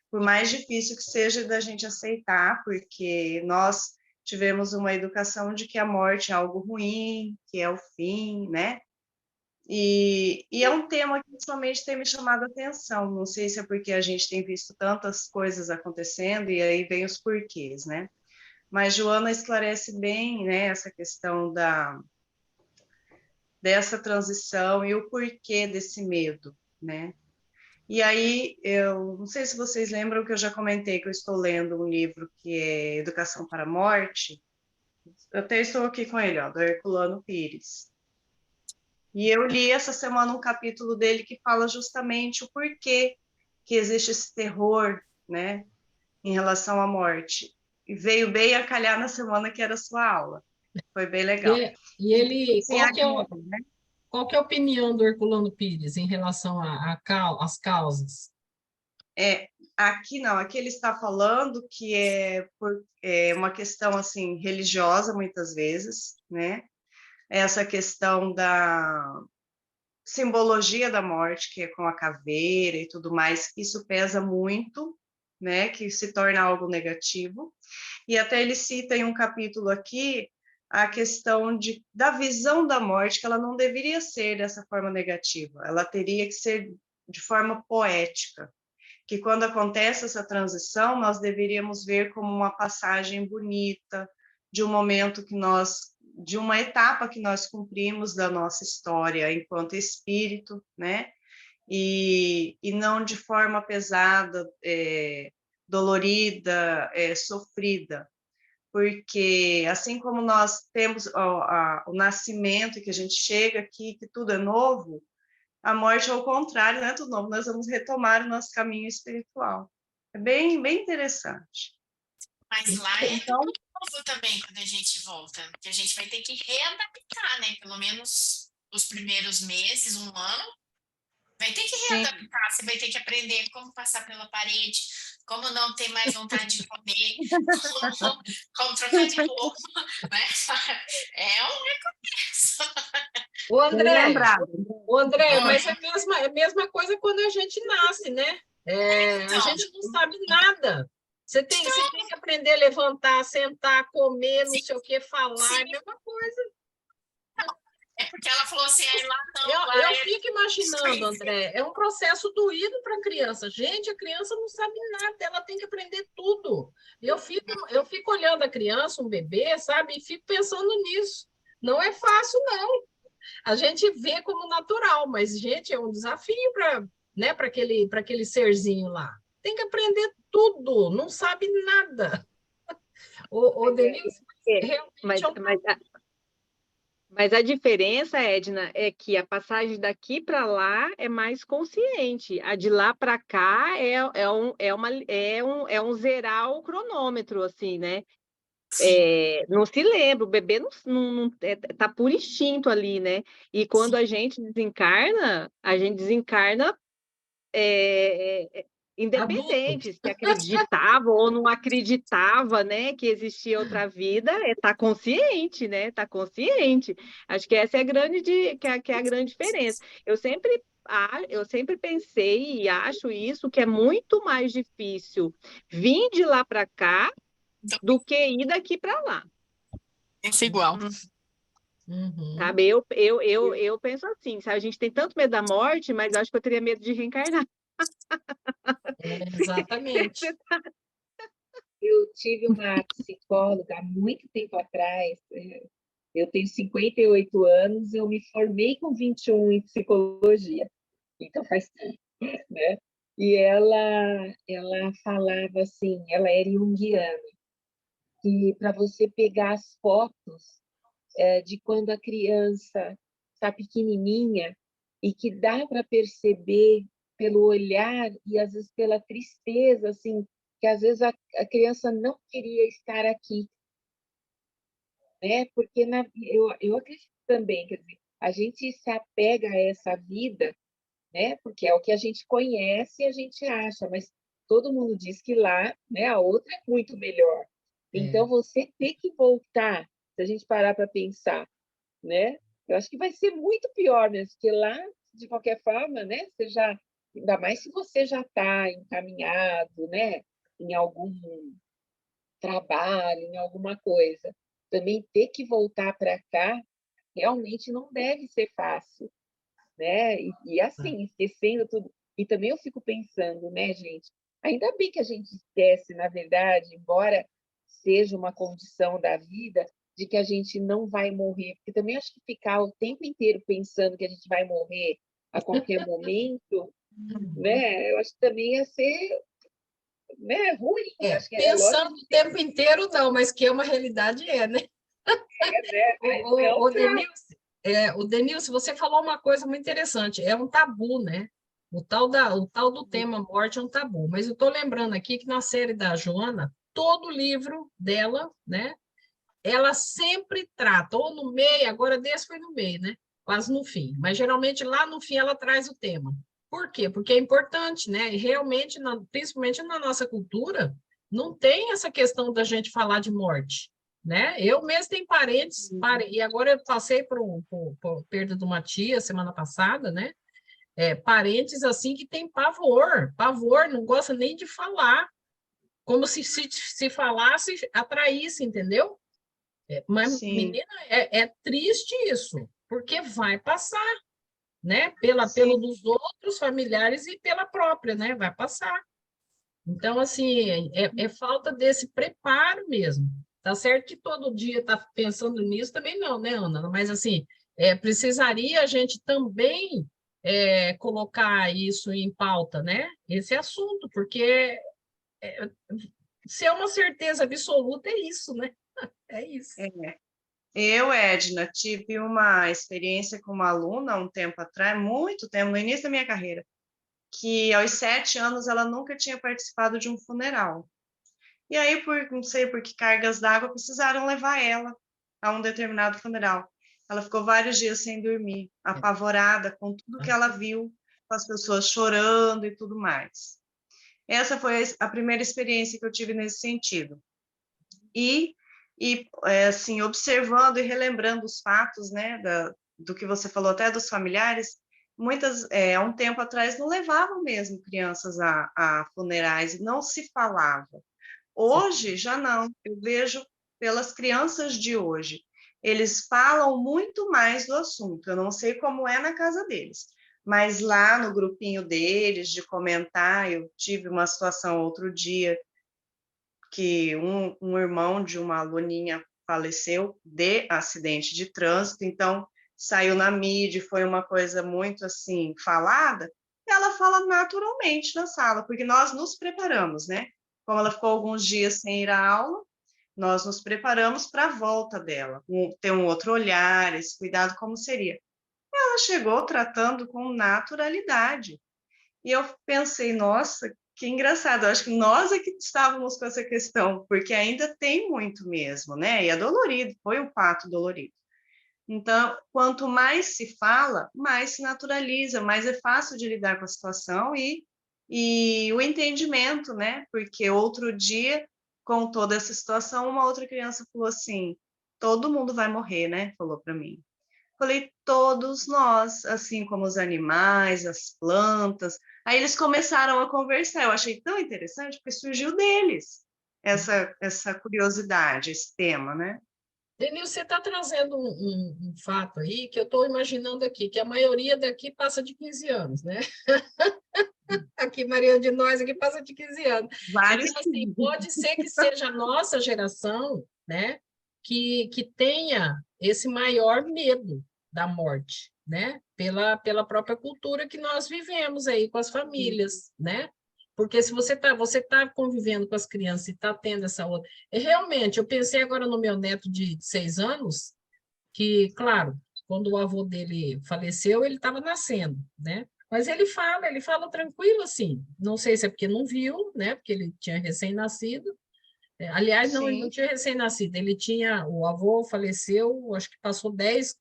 Por mais difícil que seja da gente aceitar, porque nós tivemos uma educação de que a morte é algo ruim, que é o fim, né? E é um tema que ultimamente tem me chamado a atenção. Não sei se é porque a gente tem visto tantas coisas acontecendo e aí vem os porquês, né? Mas Joana esclarece bem, né, essa questão dessa transição e o porquê desse medo, né? E aí, eu não sei se vocês lembram que eu já comentei que eu estou lendo um livro que é Educação para a Morte. Eu até estou aqui com ele, ó, do Herculano Pires. E eu li essa semana um capítulo dele que fala justamente o porquê que existe esse terror, né, em relação à morte. E veio bem a calhar na semana que era a sua aula. Foi bem legal. E ele, Sim, qual que é a opinião do Herculano Pires em relação às causas? Aqui não, aqui ele está falando que é uma questão assim religiosa muitas vezes, né? Essa questão simbologia da morte, que é com a caveira e tudo mais, isso pesa muito, né, que se torna algo negativo. E até ele cita em um capítulo aqui a questão da visão da morte, que ela não deveria ser dessa forma negativa, ela teria que ser de forma poética, que quando acontece essa transição, nós deveríamos ver como uma passagem bonita, de um momento de uma etapa que nós cumprimos da nossa história enquanto espírito, né? E não de forma pesada, dolorida, sofrida, porque assim como nós temos o nascimento, que a gente chega aqui, que tudo é novo, a morte, ao contrário, não é tudo novo, nós vamos retomar o nosso caminho espiritual. É bem, bem interessante. Mas lá é tudo novo também, quando a gente volta, que a gente vai ter que readaptar, né? Pelo menos os primeiros meses, um ano, vai ter que readaptar, você vai ter que aprender como passar pela parede, como não ter mais vontade de comer, como trocar de roupa, né? É um recomeço. O André, mas é a mesma coisa quando a gente nasce, né? A gente não sabe nada. Você tem que aprender a levantar, sentar, comer, não sei o que, falar, é a mesma coisa. É porque ela falou assim, aí lá não. Eu fico imaginando, André, é um processo doído para a criança. Gente, a criança não sabe nada, ela tem que aprender tudo. Eu fico olhando a criança, um bebê, sabe, e fico pensando nisso. Não é fácil, não. A gente vê como natural, mas, gente, é um desafio para aquele serzinho lá. Tem que aprender tudo, não sabe nada. O Denilson, realmente mas a diferença, Edna, é que a passagem daqui para lá é mais consciente. A de lá para cá é um zerar o cronômetro, assim, né? Não se lembra, o bebê não tá por instinto ali, né? E quando a gente desencarna independente se acreditava ou não acreditava, né, que existia outra vida, tá consciente, né? Tá consciente. Acho que essa é a grande diferença. Eu sempre pensei e acho isso, que é muito mais difícil vir de lá para cá do que ir daqui para lá. É igual. Sabe, eu penso assim, sabe? A gente tem tanto medo da morte, mas eu acho que eu teria medo de reencarnar. Exatamente. Eu tive uma psicóloga há muito tempo atrás, eu tenho 58 anos, eu me formei com 21 em psicologia, então faz tempo, né? E ela falava assim, ela era junguiana, que para você pegar as fotos de quando a criança está pequenininha e que dá para perceber pelo olhar e às vezes pela tristeza, assim, que às vezes a criança não queria estar aqui, né? Porque eu acredito também, quer dizer, a gente se apega a essa vida, né? Porque é o que a gente conhece e a gente acha, mas todo mundo diz que lá, né, a outra é muito melhor. Então, você ter que voltar, se a gente parar para pensar, né? Eu acho que vai ser muito pior mesmo, porque lá, de qualquer forma, né? Você já, ainda mais se você já está encaminhado, né? Em algum trabalho, em alguma coisa. Também ter que voltar para cá realmente não deve ser fácil, né? E assim, esquecendo tudo. E também eu fico pensando, né, gente? Ainda bem que a gente esquece, na verdade, embora seja uma condição da vida, de que a gente não vai morrer. Porque também acho que ficar o tempo inteiro pensando que a gente vai morrer a qualquer momento, né? Eu acho que também ia ser, né, ruim. Acho que pensando o tempo inteiro, não, mas que é uma realidade, né? O Denilson, você falou uma coisa muito interessante, é um tabu, né? O tal do tema morte é um tabu, mas eu estou lembrando aqui que na série da Joana, todo livro dela, né? Ela sempre trata, ou no meio, agora desse foi no meio, né? Quase no fim, mas geralmente lá no fim ela traz o tema. Por quê? Porque é importante, né? E realmente, principalmente na nossa cultura, não tem essa questão da gente falar de morte, né? Eu mesmo tenho parentes, e agora eu passei por perda de uma tia semana passada, né? Parentes assim que tem pavor, não gosta nem de falar, como se falasse, atraísse, entendeu? Mas, Sim. menina, é triste isso, porque vai passar, né? Pelo dos outros familiares e pela própria, né? Vai passar. Então, assim, é falta desse preparo mesmo. Tá certo que todo dia tá pensando nisso, também não, né, Ana? Mas, assim, precisaria a gente também colocar isso em pauta, né? Esse assunto, porque se é uma certeza absoluta, é isso, né? É isso. Eu, Edna, tive uma experiência com uma aluna há um tempo atrás, muito tempo, no início da minha carreira, que aos 7 anos ela nunca tinha participado de um funeral. E aí, não sei por que cargas d'água, precisaram levar ela a um determinado funeral. Ela ficou vários dias sem dormir, apavorada com tudo que ela viu, com as pessoas chorando e tudo mais. Essa foi a primeira experiência que eu tive nesse sentido. E assim, observando e relembrando os fatos, né, do que você falou, até dos familiares, há um tempo atrás não levavam mesmo crianças a funerais, e não se falava. Hoje, já não, eu vejo pelas crianças de hoje, eles falam muito mais do assunto, eu não sei como é na casa deles, mas lá no grupinho deles, de comentar, eu tive uma situação outro dia, que um irmão de uma aluninha faleceu de acidente de trânsito, então saiu na mídia, foi uma coisa muito assim falada, e ela fala naturalmente na sala, porque nós nos preparamos, né? Como ela ficou alguns dias sem ir à aula, nós nos preparamos para a volta dela, ter um outro olhar, esse cuidado como seria. Ela chegou tratando com naturalidade. E eu pensei, nossa, que engraçado, eu acho que nós é que estávamos com essa questão, porque ainda tem muito mesmo, né? E é dolorido, foi um fato dolorido. Então, quanto mais se fala, mais se naturaliza, mais é fácil de lidar com a situação e o entendimento, né? Porque outro dia, com toda essa situação, uma outra criança falou assim: todo mundo vai morrer, né? Falou para mim. Falei, todos nós, assim como os animais, as plantas. Aí eles começaram a conversar. Eu achei tão interessante, porque surgiu deles essa curiosidade, esse tema, né? Denil, você está trazendo um fato aí que eu estou imaginando aqui, que a maioria daqui passa de 15 anos, né? Aqui, Maria de nós, aqui passa de 15 anos. Vários. Então, assim, pode ser que seja a nossa geração, né, que tenha esse maior medo da morte, né? Pela própria cultura que nós vivemos aí com as famílias, né? Porque se você tá convivendo com as crianças e está tendo essa outra... Realmente, eu pensei agora no meu neto de 6 anos, que, claro, quando o avô dele faleceu, ele estava nascendo, né? Mas ele fala tranquilo assim. Não sei se é porque não viu, né? Porque ele tinha recém-nascido. Aliás, não, ele não tinha recém-nascido. O avô faleceu, acho que passou 10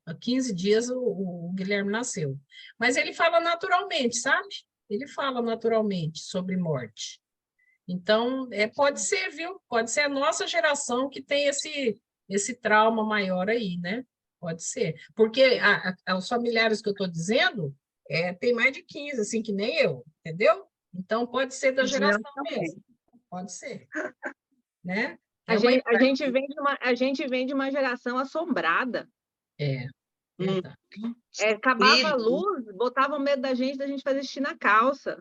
a 15 dias o Guilherme nasceu. Mas ele fala naturalmente, sabe? Ele fala naturalmente sobre morte. Então, pode ser, viu? Pode ser a nossa geração que tem esse trauma maior aí, né? Pode ser. Porque os familiares que eu estou dizendo tem mais de 15, assim, que nem eu, entendeu? Então, pode ser da geração mesmo. Pode ser. Né? A gente vem de uma geração assombrada. Acabava a luz, botavam medo da gente fazer xixi na calça.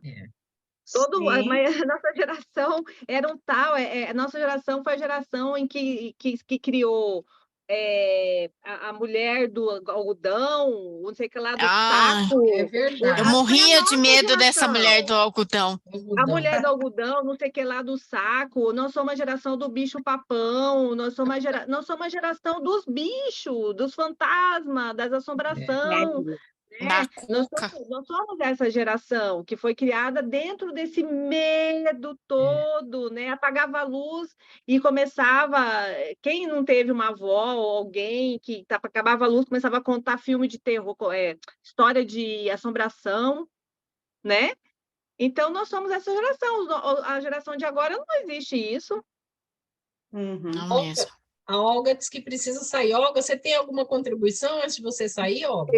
Mas a nossa geração era um tal, a nossa geração foi a geração em que criou a mulher do algodão, não sei o que lá, do saco. É verdade. Eu morria de medo dessa mulher do algodão. A mulher do algodão, não sei o que lá, do saco. Nós somos a geração do bicho-papão, nós somos a geração dos bichos, dos fantasmas, das assombrações. Nós somos essa geração que foi criada dentro desse medo todo, né? Apagava a luz e começava... Quem não teve uma avó ou alguém que acabava a luz, começava a contar filme de terror, história de assombração, né? Então, nós somos essa geração. A geração de agora não existe isso. Não mesmo. A Olga disse que precisa sair. Olga, você tem alguma contribuição antes de você sair, Olga?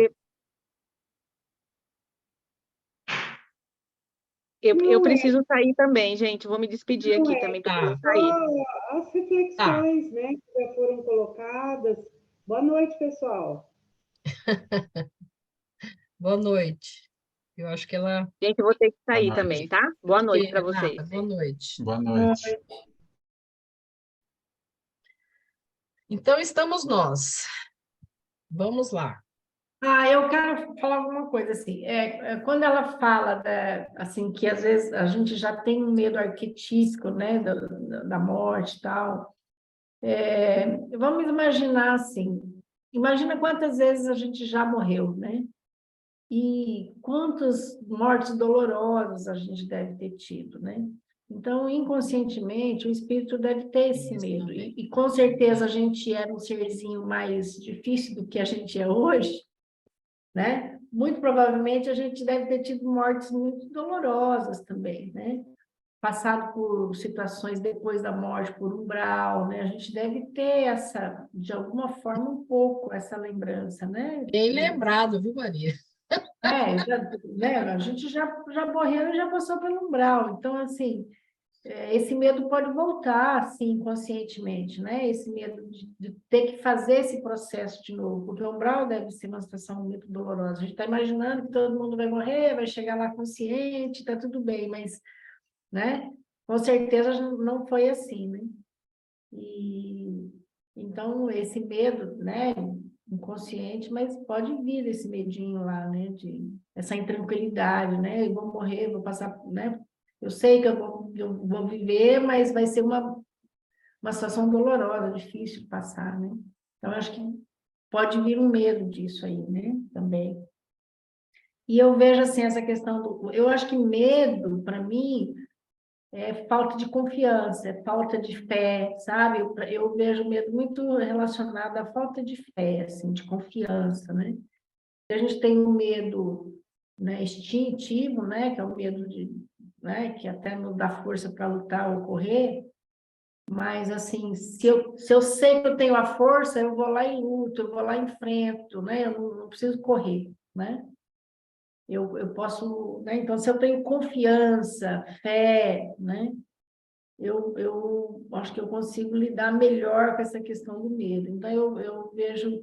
Eu preciso sair também, gente. Vou me despedir aqui também, porque eu vou sair. As reflexões, né, que já foram colocadas. Boa noite, pessoal. Boa noite. Eu acho que ela... Gente, eu vou ter que sair também, tá? Boa noite para vocês. Boa noite. Boa noite. Então, estamos nós. Vamos lá. Eu quero falar alguma coisa assim. Quando ela fala assim que às vezes a gente já tem um medo arquetípico, né, da morte e tal. Vamos imaginar assim. Imagina quantas vezes a gente já morreu, né? E quantas mortes dolorosas a gente deve ter tido, né? Então, inconscientemente, o espírito deve ter esse medo. E com certeza a gente era um serzinho mais difícil do que a gente é hoje, né? Muito provavelmente a gente deve ter tido mortes muito dolorosas também, né? Passado por situações depois da morte, por umbral, né? A gente deve ter de alguma forma, um pouco essa lembrança, né? Bem lembrado, viu, Maria? Né? A gente já morreu e já passou pelo umbral. Então, assim, esse medo pode voltar, assim, inconscientemente, né? Esse medo de ter que fazer esse processo de novo, porque o umbral deve ser uma situação muito dolorosa. A gente está imaginando que todo mundo vai morrer, vai chegar lá consciente, está tudo bem, mas, né? Com certeza não foi assim, né? E então esse medo, né? Inconsciente, mas pode vir esse medinho lá, né? Essa intranquilidade, né? Eu vou morrer, vou passar, né? Eu sei que eu vou viver, mas vai ser uma situação dolorosa, difícil de passar, né? Então, eu acho que pode vir um medo disso aí, né? Também. E eu vejo, assim, essa questão eu acho que medo, para mim, é falta de confiança, é falta de fé, sabe? Eu vejo medo muito relacionado à falta de fé, assim, de confiança, né? A gente tem um medo, né, instintivo, né? Que é o medo né, que até não dá força para lutar ou correr, mas, assim, se eu sei que eu tenho a força, eu vou lá e luto, eu vou lá e enfrento, né? Eu não preciso correr, né? Eu posso, né? Então, se eu tenho confiança, fé, né? Eu acho que eu consigo lidar melhor com essa questão do medo. Então, eu vejo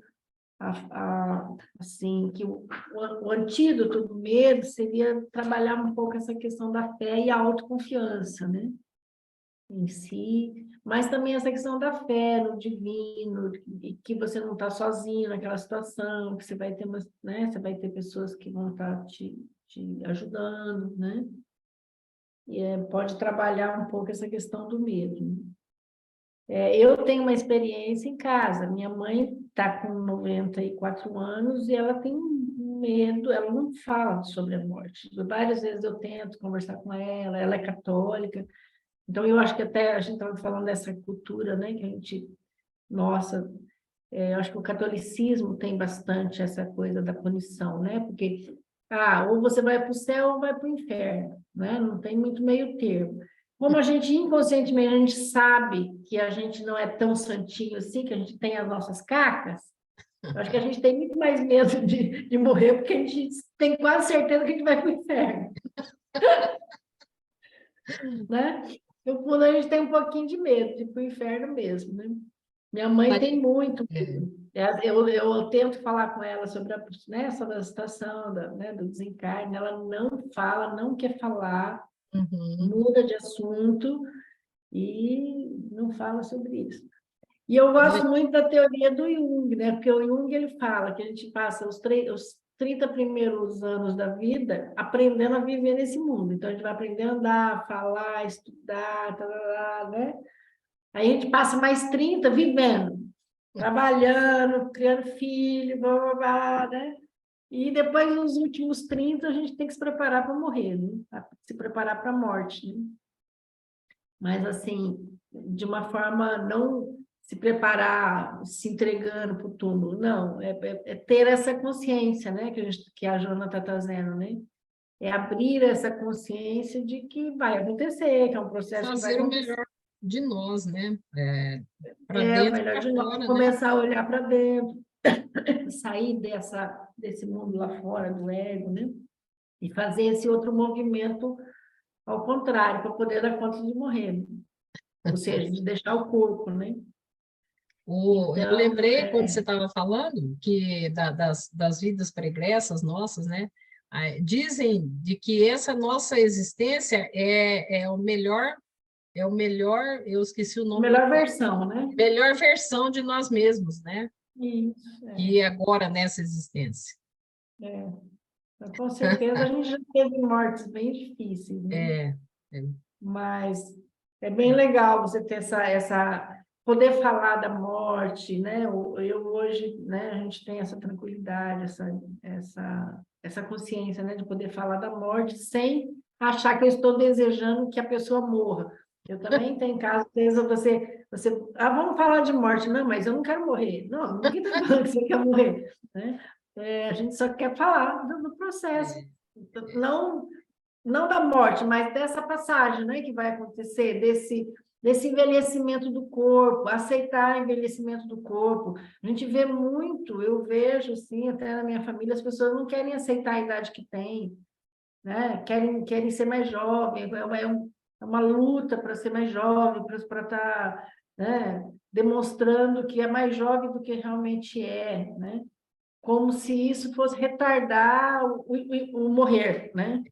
assim, que o antídoto do medo seria trabalhar um pouco essa questão da fé e a autoconfiança, né? Em si, mas também essa questão da fé no divino, que você não está sozinho naquela situação, que você vai ter né? Você vai ter pessoas que vão estar te ajudando, né? E pode trabalhar um pouco essa questão do medo. Eu tenho uma experiência em casa. Minha mãe está com 94 anos e ela tem medo, ela não fala sobre a morte. Várias vezes eu tento conversar com ela é católica. Então, eu acho que até a gente estava falando dessa cultura, né? Que a gente, nossa, eu acho que o catolicismo tem bastante essa coisa da punição, né? Porque, ou você vai para o céu ou vai para o inferno, né? Não tem muito meio termo. Como a gente, inconscientemente, a gente sabe que a gente não é tão santinho assim, que a gente tem as nossas cacas, eu acho que a gente tem muito mais medo de morrer, porque a gente tem quase certeza que a gente vai para o inferno. Né? No fundo, a gente tem um pouquinho de medo de ir para o inferno mesmo, né? Minha mãe tem muito medo. Eu tento falar com ela sobre né, sobre a situação né, do desencarne, ela não fala, não quer falar, muda de assunto e não fala sobre isso. E eu gosto muito da teoria do Jung, né? Porque o Jung ele fala que a gente passa os 30 primeiros anos da vida aprendendo a viver nesse mundo. Então, a gente vai aprender a andar, falar, estudar, né? Aí a gente passa mais 30 vivendo, trabalhando, criando filho, blá, blá, blá, né? E depois, nos últimos 30, a gente tem que se preparar para morrer, né? Se preparar para a morte, né? Mas, assim, de uma forma não se preparar, se entregando para o túmulo, não, é ter essa consciência, né, que a Joana está trazendo, né? É abrir essa consciência de que vai acontecer, que é um processo que vai acontecer. de nós, né? Para dentro e melhor para de nós fora, né? começar a olhar para dentro, sair desse mundo lá fora, do ego, né? E fazer esse outro movimento ao contrário, para poder dar conta de morrer. Ou seja, de deixar o corpo, né? Eu Então, lembrei, quando você estava falando, que das vidas pregressas nossas, né? Dizem de que essa nossa existência é o melhor, eu esqueci o nome. melhor versão, né? Melhor versão de nós mesmos, né? Isso. E agora nessa existência. Com certeza a gente já teve mortes bem difíceis, né? É. Mas é bem legal você ter poder falar da morte, né? Eu hoje, né, a gente tem essa tranquilidade, essa consciência, né, de poder falar da morte sem achar que eu estou desejando que a pessoa morra. Eu também tenho casos, às vezes você, vamos falar de morte, não, mas eu não quero morrer. Não, ninguém está falando que você quer morrer, né? A gente só quer falar do processo, não da morte, mas dessa passagem, né, que vai acontecer, desse envelhecimento do corpo, aceitar o envelhecimento do corpo. A gente vê muito, eu vejo, assim, até na minha família, as pessoas não querem aceitar a idade que tem, né? Querem ser mais jovem, é uma luta para ser mais jovem, para estar, né, demonstrando que é mais jovem do que realmente é, né? Como se isso fosse retardar o morrer, né?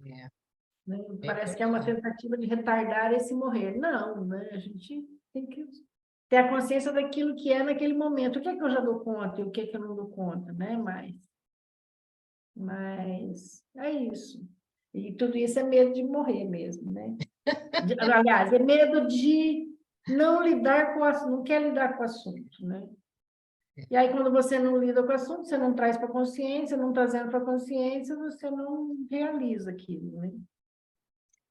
Parece que é uma tentativa de retardar esse morrer. Não, né? A gente tem que ter a consciência daquilo que é naquele momento. O que é que eu já dou conta e o que é que eu não dou conta, né? Mas é isso. E tudo isso é medo de morrer mesmo, né? Aliás, é medo de não lidar com o assunto, não quer lidar com o assunto, né? E aí, quando você não lida com o assunto, você não traz para a consciência, não trazendo para a consciência, você não realiza aquilo, né?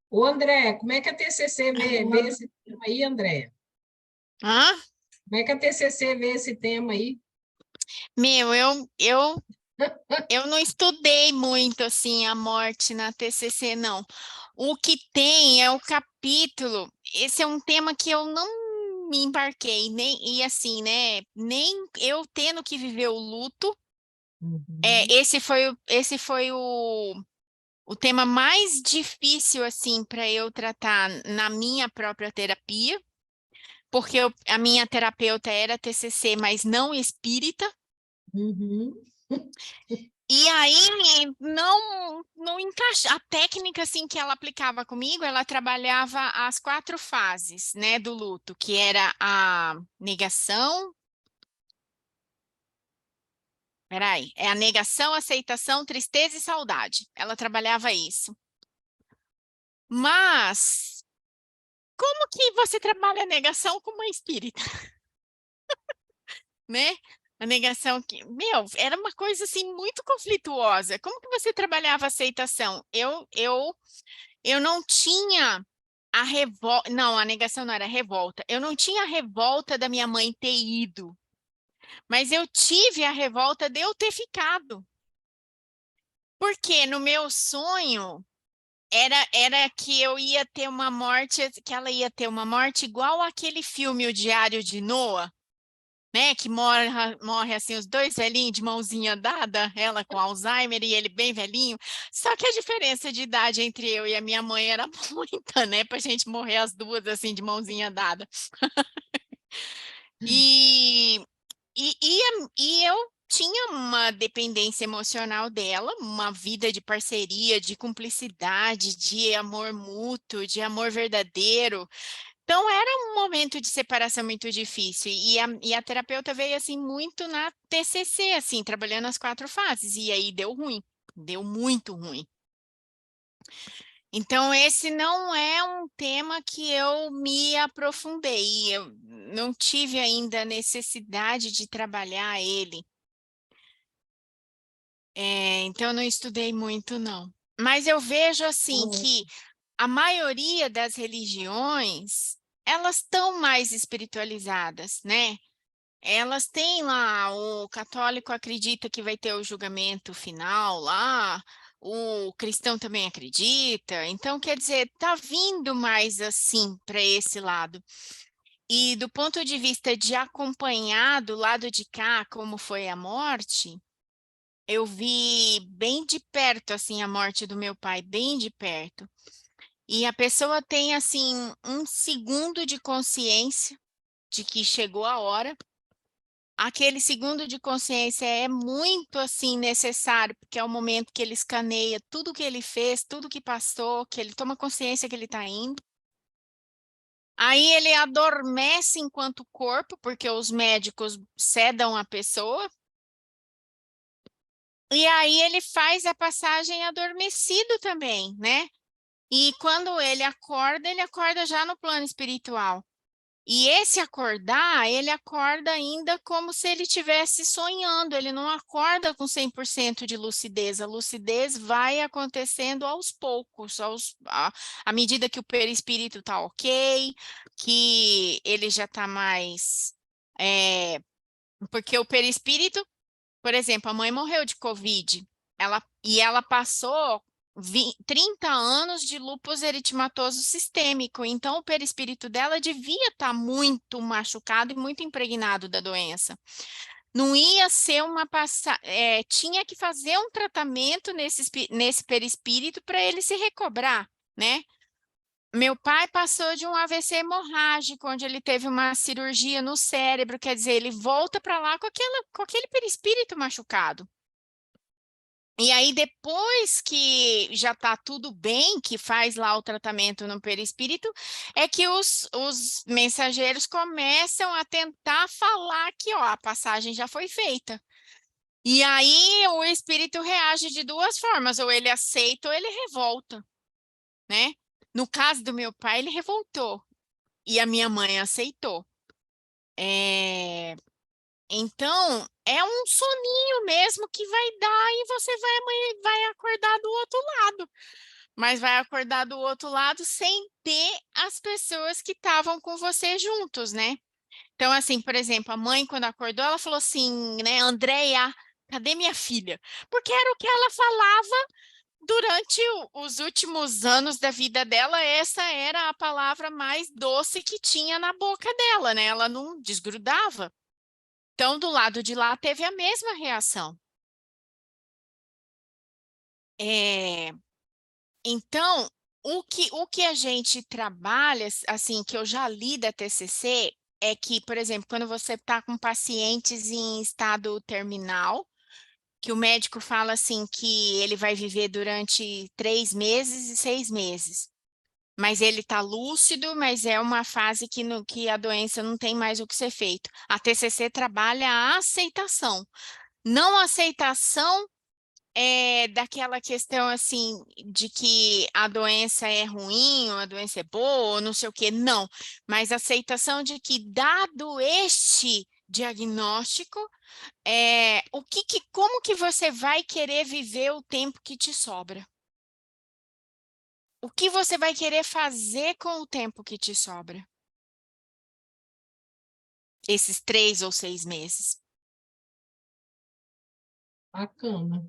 Ô, André, como é que a TCC vê esse tema aí, André? Hã? Como é que a TCC vê esse tema aí? Meu, eu não estudei muito, assim, a morte na TCC, não. O que tem é o capítulo, esse é um tema que eu não me embarquei, e assim, né, nem eu tendo que viver o luto, esse foi o tema mais difícil, assim, para eu tratar na minha própria terapia, porque a minha terapeuta era TCC, mas não espírita. E aí não encaixa. A técnica assim que ela aplicava comigo, ela trabalhava as 4 fases, né, do luto, que era a negação. É a negação, aceitação, tristeza e saudade. Ela trabalhava isso. Mas como que você trabalha a negação com uma espírita? Né? A negação que, era uma coisa assim muito conflituosa. Como que você trabalhava a aceitação? Eu não tinha a revolta, não, a negação não era a revolta. Eu não tinha a revolta da minha mãe ter ido, mas eu tive a revolta de eu ter ficado. Porque no meu sonho era que eu ia ter uma morte, que ela ia ter uma morte igual aquele filme O Diário de Noah, né, que morre assim os 2 velhinhos de mãozinha dada, ela com Alzheimer e ele bem velhinho, só que a diferença de idade entre eu e a minha mãe era muita, né, pra gente morrer as duas assim de mãozinha dada. E eu tinha uma dependência emocional dela, uma vida de parceria, de cumplicidade, de amor mútuo, de amor verdadeiro. Então, era um momento de separação muito difícil, e a terapeuta veio, assim, muito na TCC, assim, trabalhando as 4 fases, e aí deu ruim, deu muito ruim. Então, esse não é um tema que eu me aprofundei, eu não tive ainda a necessidade de trabalhar ele. Então, eu não estudei muito, não. Mas eu vejo, assim, que a maioria das religiões, elas estão mais espiritualizadas, né? Elas têm lá, o católico acredita que vai ter o julgamento final lá, o cristão também acredita, então quer dizer, tá vindo mais assim para esse lado. E do ponto de vista de acompanhar do lado de cá como foi a morte, eu vi bem de perto, assim, a morte do meu pai, bem de perto. E a pessoa tem, assim, um segundo de consciência de que chegou a hora. Aquele segundo de consciência é muito, assim, necessário, porque é o momento que ele escaneia tudo que ele fez, tudo que passou, que ele toma consciência que ele está indo. Aí ele adormece enquanto corpo, porque os médicos sedam a pessoa. E aí ele faz a passagem adormecido também, né? E quando ele acorda já no plano espiritual. E esse acordar, ele acorda ainda como se ele estivesse sonhando, ele não acorda com 100% de lucidez. A lucidez vai acontecendo aos poucos, à medida que o perispírito está ok, que ele já está mais... porque o perispírito, por exemplo, a mãe morreu de Covid, ela passou 30 anos de lúpus eritematoso sistêmico, então o perispírito dela devia estar muito machucado e muito impregnado da doença. Não ia ser uma passagem, tinha que fazer um tratamento nesse perispírito para ele se recobrar, né? Meu pai passou de um AVC hemorrágico, onde ele teve uma cirurgia no cérebro, quer dizer, ele volta para lá com aquele perispírito machucado. E aí, depois que já está tudo bem, que faz lá o tratamento no perispírito, é que os mensageiros começam a tentar falar que, ó, a passagem já foi feita. E aí, o espírito reage de duas formas, ou ele aceita ou ele revolta, né? No caso do meu pai, ele revoltou, e a minha mãe aceitou. Então, é um soninho mesmo que vai dar e você vai acordar do outro lado. Mas vai acordar do outro lado sem ter as pessoas que estavam com você juntos, né? Então, assim, por exemplo, a mãe, quando acordou, ela falou assim, né, Andréia, cadê minha filha? Porque era o que ela falava durante os últimos anos da vida dela, essa era a palavra mais doce que tinha na boca dela, né? Ela não desgrudava. Então, do lado de lá, teve a mesma reação. Então, o que a gente trabalha, assim, que eu já li da TCC, é que, por exemplo, quando você está com pacientes em estado terminal, que o médico fala assim que ele vai viver durante 3 meses e 6 meses. Mas ele está lúcido, mas é uma fase que a doença não tem mais o que ser feito. A TCC trabalha a aceitação. Não a aceitação daquela questão assim de que a doença é ruim, ou a doença é boa, ou não sei o quê. Não, mas a aceitação de que, dado este diagnóstico, como que você vai querer viver o tempo que te sobra? O que você vai querer fazer com o tempo que te sobra? Esses 3 ou 6 meses. Bacana.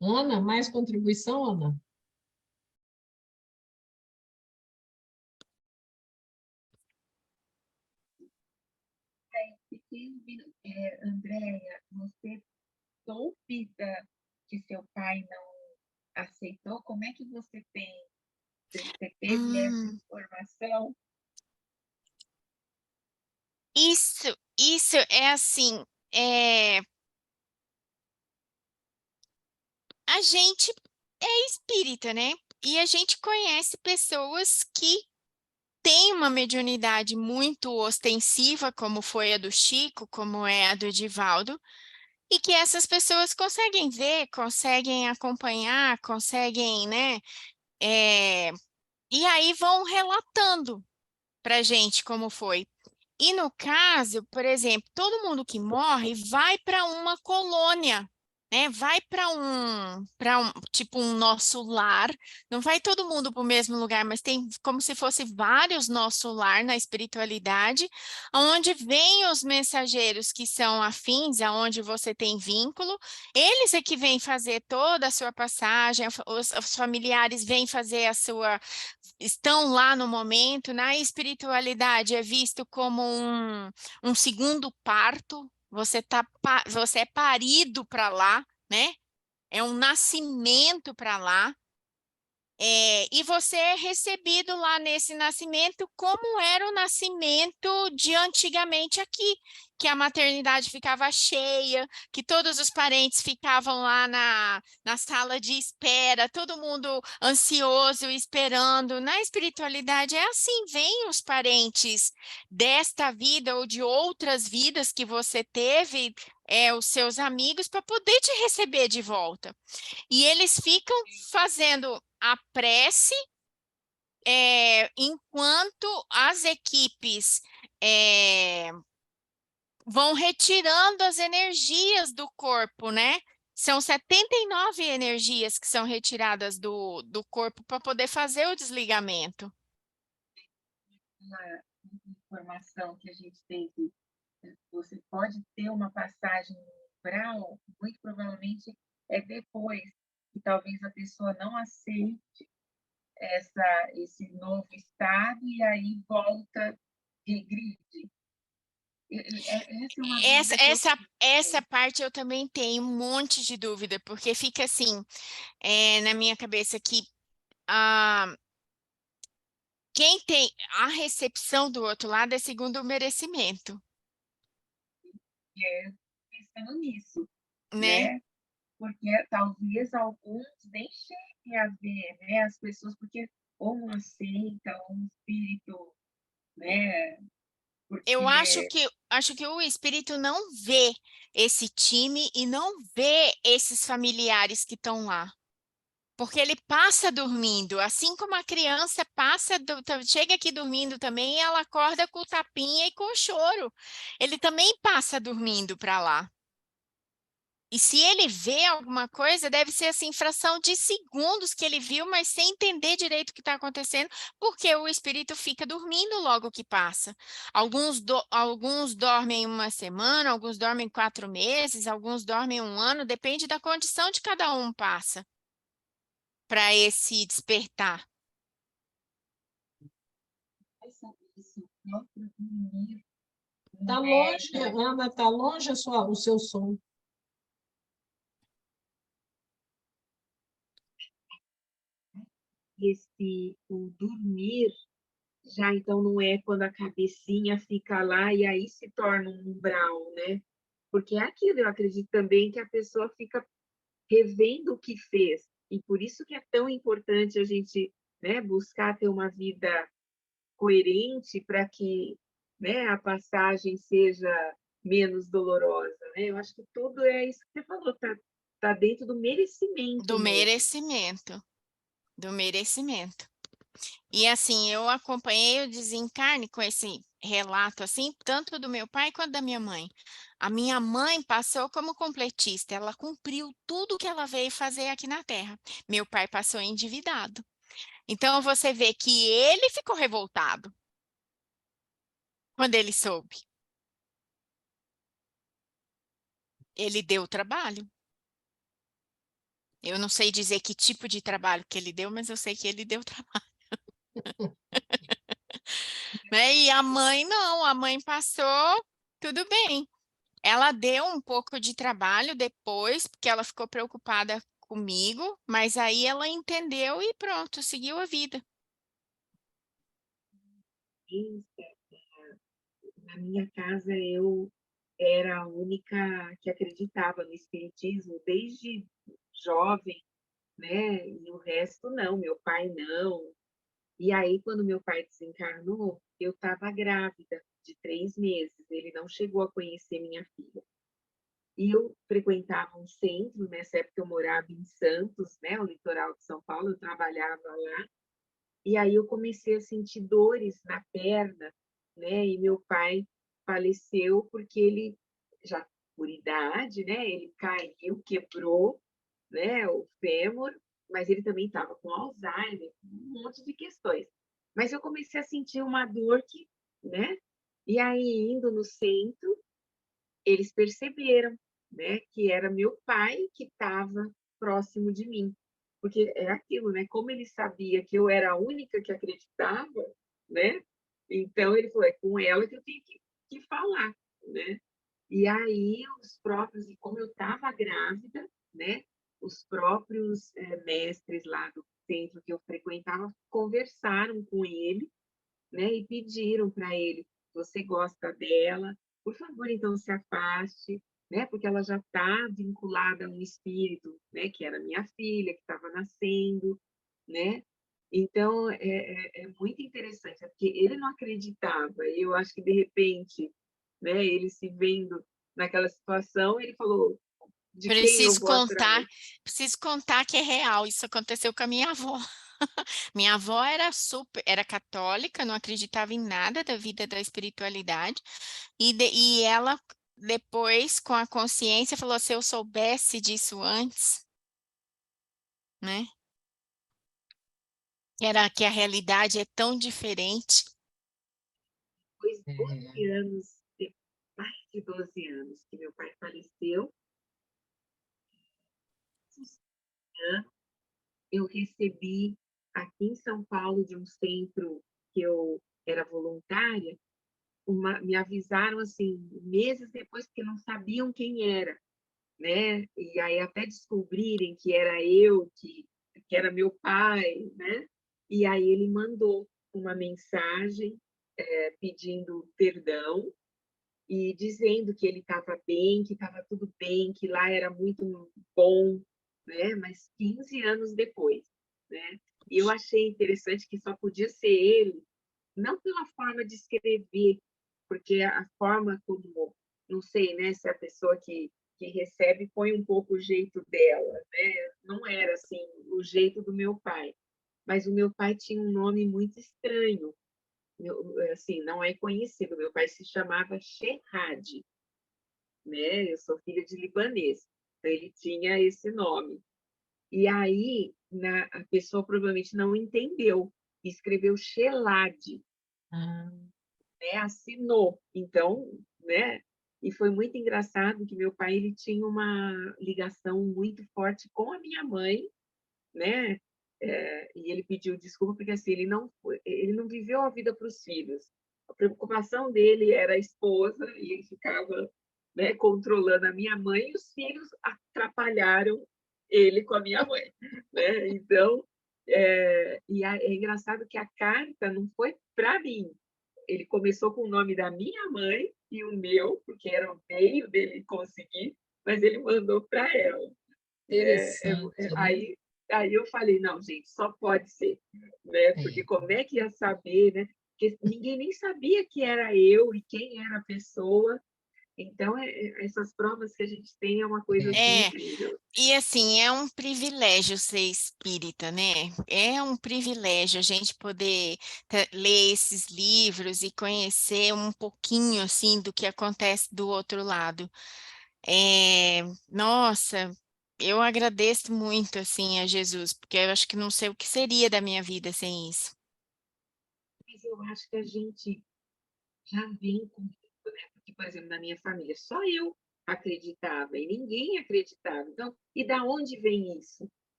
Ana, mais contribuição, Ana? Andréia, você soube que seu pai não aceitou? Como é que você tem? Você teve essa informação? Isso é assim, a gente é espírita, né? E a gente conhece pessoas que têm uma mediunidade muito ostensiva, como foi a do Chico, como é a do Edivaldo, e que essas pessoas conseguem ver, conseguem acompanhar, conseguem, né? E aí vão relatando para a gente como foi. E no caso, por exemplo, todo mundo que morre vai para uma colônia, né? Vai para tipo um nosso lar, não vai todo mundo para o mesmo lugar, mas tem como se fosse vários nosso lar na espiritualidade, onde vêm os mensageiros que são afins, aonde você tem vínculo, eles é que vêm fazer toda a sua passagem, os familiares vêm fazer a sua, estão lá no momento. Na espiritualidade é visto como um segundo parto. Você é parido para lá, né? É um nascimento para lá. E você é recebido lá nesse nascimento, como era o nascimento de antigamente aqui, que a maternidade ficava cheia, que todos os parentes ficavam lá na sala de espera, todo mundo ansioso, esperando. Na espiritualidade é assim, vêm os parentes desta vida ou de outras vidas que você teve, os seus amigos, para poder te receber de volta. E eles ficam fazendo a prece enquanto as equipes vão retirando as energias do corpo, né? São 79 energias que são retiradas do corpo para poder fazer o desligamento. Uma informação que a gente teve, você pode ter uma passagem umbral, muito provavelmente é depois que talvez a pessoa não aceite esse novo estado e aí volta, regride. Essa parte eu também tenho um monte de dúvida, porque fica assim, na minha cabeça que quem tem a recepção do outro lado é segundo o merecimento. Pensando nisso, né? Porque talvez alguns nem cheguem a ver, né, as pessoas, porque ou não aceitam, ou um espírito, né? Porque... Eu acho que o espírito não vê esse time e não vê esses familiares que estão lá. Porque ele passa dormindo, assim como a criança chega aqui dormindo também, ela acorda com o tapinha e com o choro. Ele também passa dormindo para lá. E se ele vê alguma coisa, deve ser assim, fração de segundos que ele viu, mas sem entender direito o que está acontecendo, porque o espírito fica dormindo logo que passa. Alguns dormem uma semana, alguns dormem 4 meses, alguns dormem 1 ano, depende da condição de cada um passa para esse despertar. Está longe, Ana, está longe o seu som. O dormir já então não é quando a cabecinha fica lá e aí se torna um umbral, né? Porque é aquilo, eu acredito também que a pessoa fica revendo o que fez, e por isso que é tão importante a gente, né, buscar ter uma vida coerente para que, né, a passagem seja menos dolorosa, né? Eu acho que tudo é isso que você falou, tá dentro do merecimento. Do merecimento. Do merecimento. E assim, eu acompanhei o desencarne com esse relato, assim, tanto do meu pai quanto da minha mãe. A minha mãe passou como completista, ela cumpriu tudo que ela veio fazer aqui na Terra. Meu pai passou endividado. Então, você vê que ele ficou revoltado quando ele soube. Ele deu trabalho. Eu não sei dizer que tipo de trabalho que ele deu, mas eu sei que ele deu trabalho. Né? E a mãe não, a mãe passou, tudo bem. Ela deu um pouco de trabalho depois, porque ela ficou preocupada comigo, mas aí ela entendeu e pronto, seguiu a vida. Na minha casa, eu era a única que acreditava no espiritismo desde jovem, né? E o resto não, meu pai não. E aí, quando meu pai desencarnou, eu estava grávida de 3 meses. Ele não chegou a conhecer minha filha. E eu frequentava um centro, nessa época eu morava em Santos, né, o litoral de São Paulo, eu trabalhava lá. E aí eu comecei a sentir dores na perna, né? E meu pai faleceu porque ele já por idade, né? Ele caiu, quebrou, né, o fêmur, mas ele também estava com Alzheimer, um monte de questões. Mas eu comecei a sentir uma dor que, né? E aí, indo no centro, eles perceberam, né, que era meu pai que estava próximo de mim. Porque é aquilo, né? Como ele sabia que eu era a única que acreditava, né? Então, ele falou, é com ela que eu tenho que falar, né? E aí, os próprios, e como eu estava grávida, né? Os próprios mestres lá do centro que eu frequentava conversaram com ele, né? E pediram para ele, você gosta dela, por favor, então se afaste, né? Porque ela já está vinculada a um espírito, né? Que era minha filha, que estava nascendo, né? Então, é muito interessante, porque ele não acreditava, e eu acho que, de repente, né, ele se vendo naquela situação, ele falou, de quem eu vou atrás? Preciso contar que é real, isso aconteceu com a minha avó. Minha avó era católica, não acreditava em nada da vida da espiritualidade, e ela depois, com a consciência, falou, se eu soubesse disso antes, né? Era que a realidade é tão diferente. Depois de 12 anos, mais de 12 anos que meu pai faleceu, eu recebi aqui em São Paulo, de um centro que eu era voluntária, me avisaram assim, meses depois, que não sabiam quem era, né? E aí até descobrirem que era eu, que era meu pai, né? E aí ele mandou uma mensagem pedindo perdão e dizendo que ele estava bem, que estava tudo bem, que lá era muito bom, né? Mas 15 anos depois, né? E eu achei interessante que só podia ser ele, não pela forma de escrever, porque a forma como, não sei, né, se a pessoa que recebe põe um pouco o jeito dela, né? Não era assim o jeito do meu pai, mas o meu pai tinha um nome muito estranho, assim, não é conhecido. Meu pai se chamava Sherhad, né? Eu sou filha de libanês, então ele tinha esse nome. E aí a pessoa provavelmente não entendeu, e escreveu Shelad, né? Assinou. Então, né? E foi muito engraçado que meu pai ele tinha uma ligação muito forte com a minha mãe, né? E ele pediu desculpa porque assim ele não viveu a vida para os filhos. A preocupação dele era a esposa e ele ficava, né, controlando a minha mãe, e os filhos atrapalharam ele com a minha mãe, né? Então é engraçado que a carta não foi para mim. Ele começou com o nome da minha mãe e o meu, porque era o meio dele conseguir, mas ele mandou para ela. Aí eu falei, não, gente, só pode ser, né? Porque como é que ia saber, né? Porque ninguém nem sabia que era eu e quem era a pessoa. Então, essas provas que a gente tem é uma coisa assim, incrível. E assim, é um privilégio ser espírita, né? É um privilégio a gente poder ler esses livros e conhecer um pouquinho, assim, do que acontece do outro lado. Nossa, eu agradeço muito, assim, a Jesus, porque eu acho que não sei o que seria da minha vida sem isso. Mas eu acho que a gente já vem com isso, né? Porque, por exemplo, na minha família, só eu acreditava e ninguém acreditava. Então, e da onde vem isso,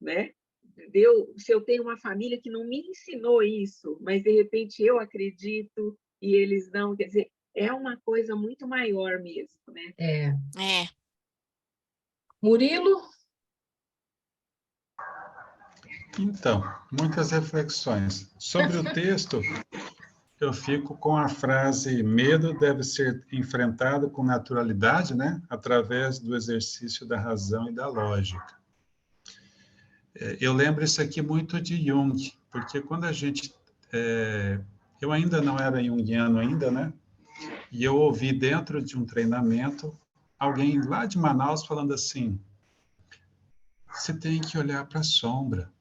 né? Se eu tenho uma família que não me ensinou isso, mas de repente eu acredito e eles não, quer dizer, é uma coisa muito maior mesmo, né? Murilo? Então, muitas reflexões. Sobre o texto, eu fico com a frase: medo deve ser enfrentado com naturalidade, né? Através do exercício da razão e da lógica. Eu lembro isso aqui muito de Jung, porque quando a gente... eu ainda não era junguiano ainda, né? E eu ouvi dentro de um treinamento alguém lá de Manaus falando assim: você tem que olhar para a sombra,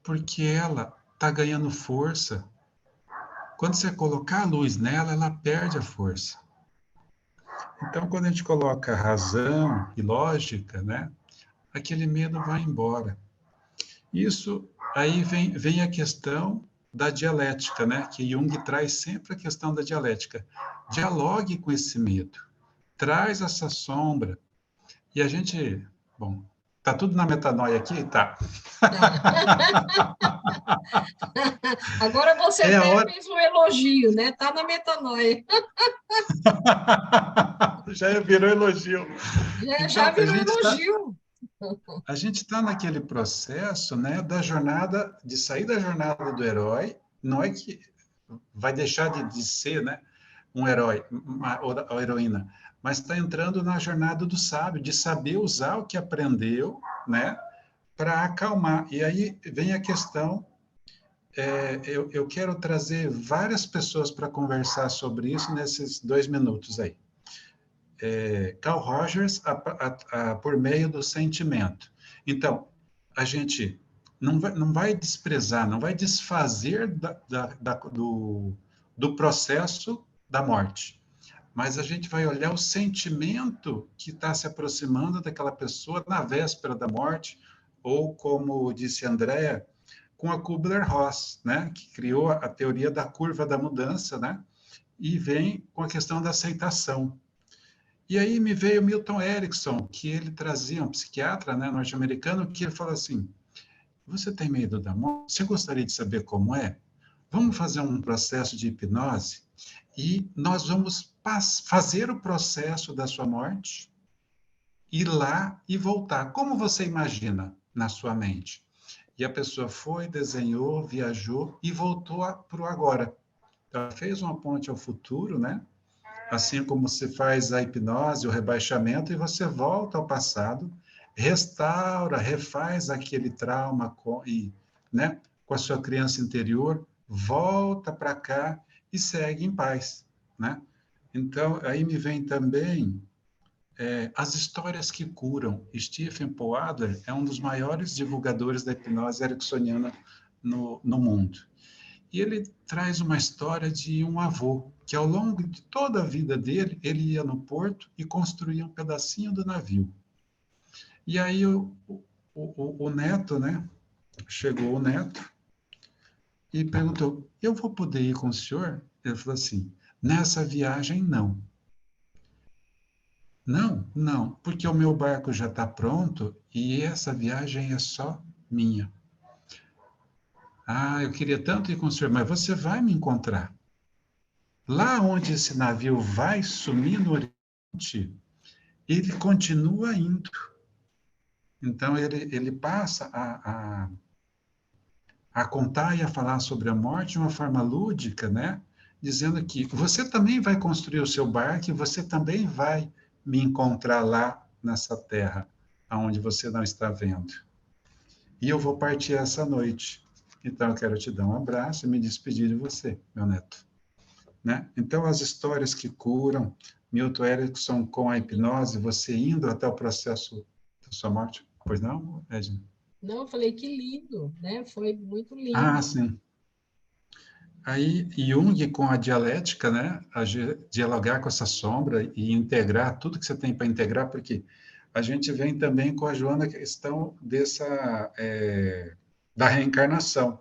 porque ela está ganhando força. Quando você colocar a luz nela, ela perde a força. Então, quando a gente coloca razão e lógica, né, aquele medo vai embora. Isso aí vem a questão da dialética, né, que Jung traz sempre a questão da dialética. Dialogue com esse medo, traz essa sombra, e a gente, bom, tá tudo na metanoia aqui? Tá. Agora você É a até hora... fez um elogio, né? Tá na metanoia. Já virou elogio. Já Então, virou elogio. A gente está naquele processo, né, da jornada, de sair da jornada do herói, não é que vai deixar de ser, né, um herói, uma heroína, mas está entrando na jornada do sábio, de saber usar o que aprendeu, né, para acalmar. E aí vem a questão, eu quero trazer várias pessoas para conversar sobre isso nesses 2 minutos aí. Carl Rogers, por meio do sentimento. Então, a gente não vai desprezar, não vai desfazer do processo da morte, mas a gente vai olhar o sentimento que está se aproximando daquela pessoa na véspera da morte, ou, como disse Andrea, com a Kubler-Ross, né, que criou a teoria da curva da mudança, né, e vem com a questão da aceitação. E aí me veio Milton Erickson, que ele trazia, um psiquiatra, né, norte-americano, que ele falou assim, você tem medo da morte? Você gostaria de saber como é? Vamos fazer um processo de hipnose e nós vamos fazer o processo da sua morte, ir lá e voltar. Como você imagina na sua mente? E a pessoa foi, desenhou, viajou e voltou para o agora. Então, fez uma ponte ao futuro, né? Assim como se faz a hipnose, o rebaixamento, e você volta ao passado, restaura, refaz aquele trauma né, com a sua criança interior, volta para cá e segue em paz, né? Então, aí me vem também as histórias que curam. Stephen Paul Adler é um dos maiores divulgadores da hipnose ericksoniana no mundo. E ele traz uma história de um avô, que ao longo de toda a vida dele, ele ia no porto e construía um pedacinho do navio. E aí o neto, né? Chegou o neto e perguntou, eu vou poder ir com o senhor? Ele falou assim, nessa viagem, não. Não, porque o meu barco já está pronto e essa viagem é só minha. Ah, eu queria tanto ir com o senhor, mas você vai me encontrar. Lá onde esse navio vai sumir no Oriente, ele continua indo. Então, ele passa a contar e a falar sobre a morte de uma forma lúdica, né? Dizendo que você também vai construir o seu barco e você também vai me encontrar lá nessa terra, onde você não está vendo. E eu vou partir essa noite. Então, eu quero te dar um abraço e me despedir de você, meu neto. Né? Então, as histórias que curam, Milton Erickson com a hipnose, você indo até o processo da sua morte. Pois não, Edna? Não, eu falei que lindo, né? Foi muito lindo. Ah, sim. Aí, Jung com a dialética, né? A dialogar com essa sombra e integrar tudo que você tem para integrar, porque a gente vem também com a Joana a questão da reencarnação.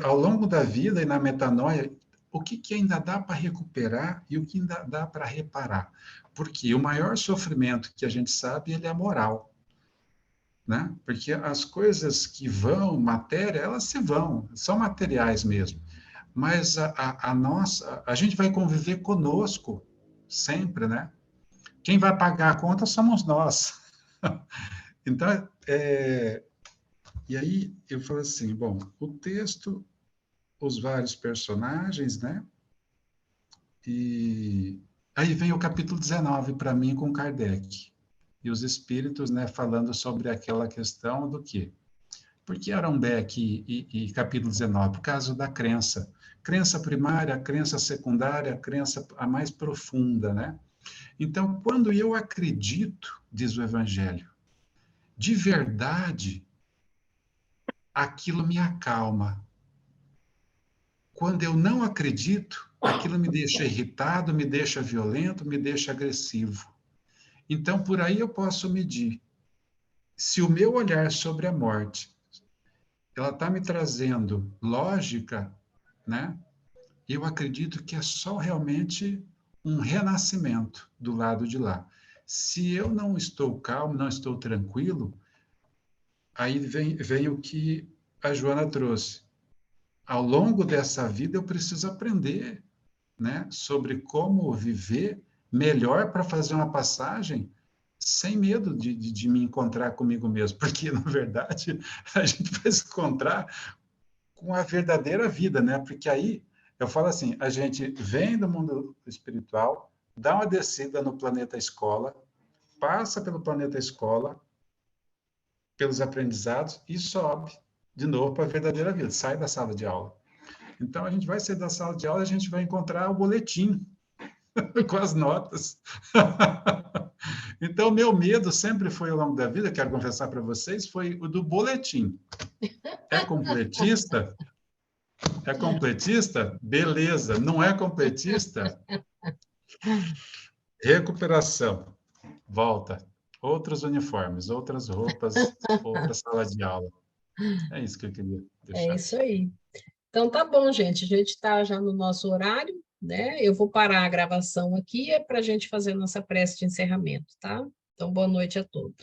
Ao longo da vida e na metanoia, o que ainda dá para recuperar e o que ainda dá para reparar. Porque o maior sofrimento que a gente sabe, ele é moral. Né? Porque as coisas que vão, matéria, elas se vão, são materiais mesmo. Mas a gente vai conviver conosco sempre, né? Quem vai pagar a conta somos nós. Então, e aí eu falo assim, bom, o texto, os vários personagens, né? E aí vem o capítulo 19 para mim com Kardec. E os espíritos, né, falando sobre aquela questão do quê? Por que Arambeck e capítulo 19? Por causa da crença. Crença primária, crença secundária, crença a mais profunda, né? Então, quando eu acredito, diz o Evangelho, de verdade, aquilo me acalma. quando eu não acredito, aquilo me deixa irritado, me deixa violento, me deixa agressivo. Então, por aí eu posso medir. Se o meu olhar sobre a morte, ela está me trazendo lógica, né? Eu acredito que é só realmente um renascimento do lado de lá. Se eu não estou calmo, não estou tranquilo, aí vem o que a Joana trouxe. Ao longo dessa vida, eu preciso aprender, né, sobre como viver melhor para fazer uma passagem sem medo de me encontrar comigo mesmo, porque, na verdade, a gente vai se encontrar com a verdadeira vida, né? Porque aí, eu falo assim, a gente vem do mundo espiritual, dá uma descida no planeta escola, passa pelo planeta escola, pelos aprendizados e sobe de novo para a verdadeira vida, sai da sala de aula. Então, a gente vai sair da sala de aula e a gente vai encontrar o boletim com as notas. Então, meu medo sempre foi, ao longo da vida, quero confessar para vocês, foi o do boletim. É completista? É completista? Beleza. Não é completista? Recuperação. Volta. Outros uniformes, outras roupas, outra sala de aula. É isso que eu queria deixar. É isso aí. Então, tá bom, gente. A gente está já no nosso horário, né? Eu vou parar a gravação aqui para a gente fazer nossa prece de encerramento, tá? Então, boa noite a todos.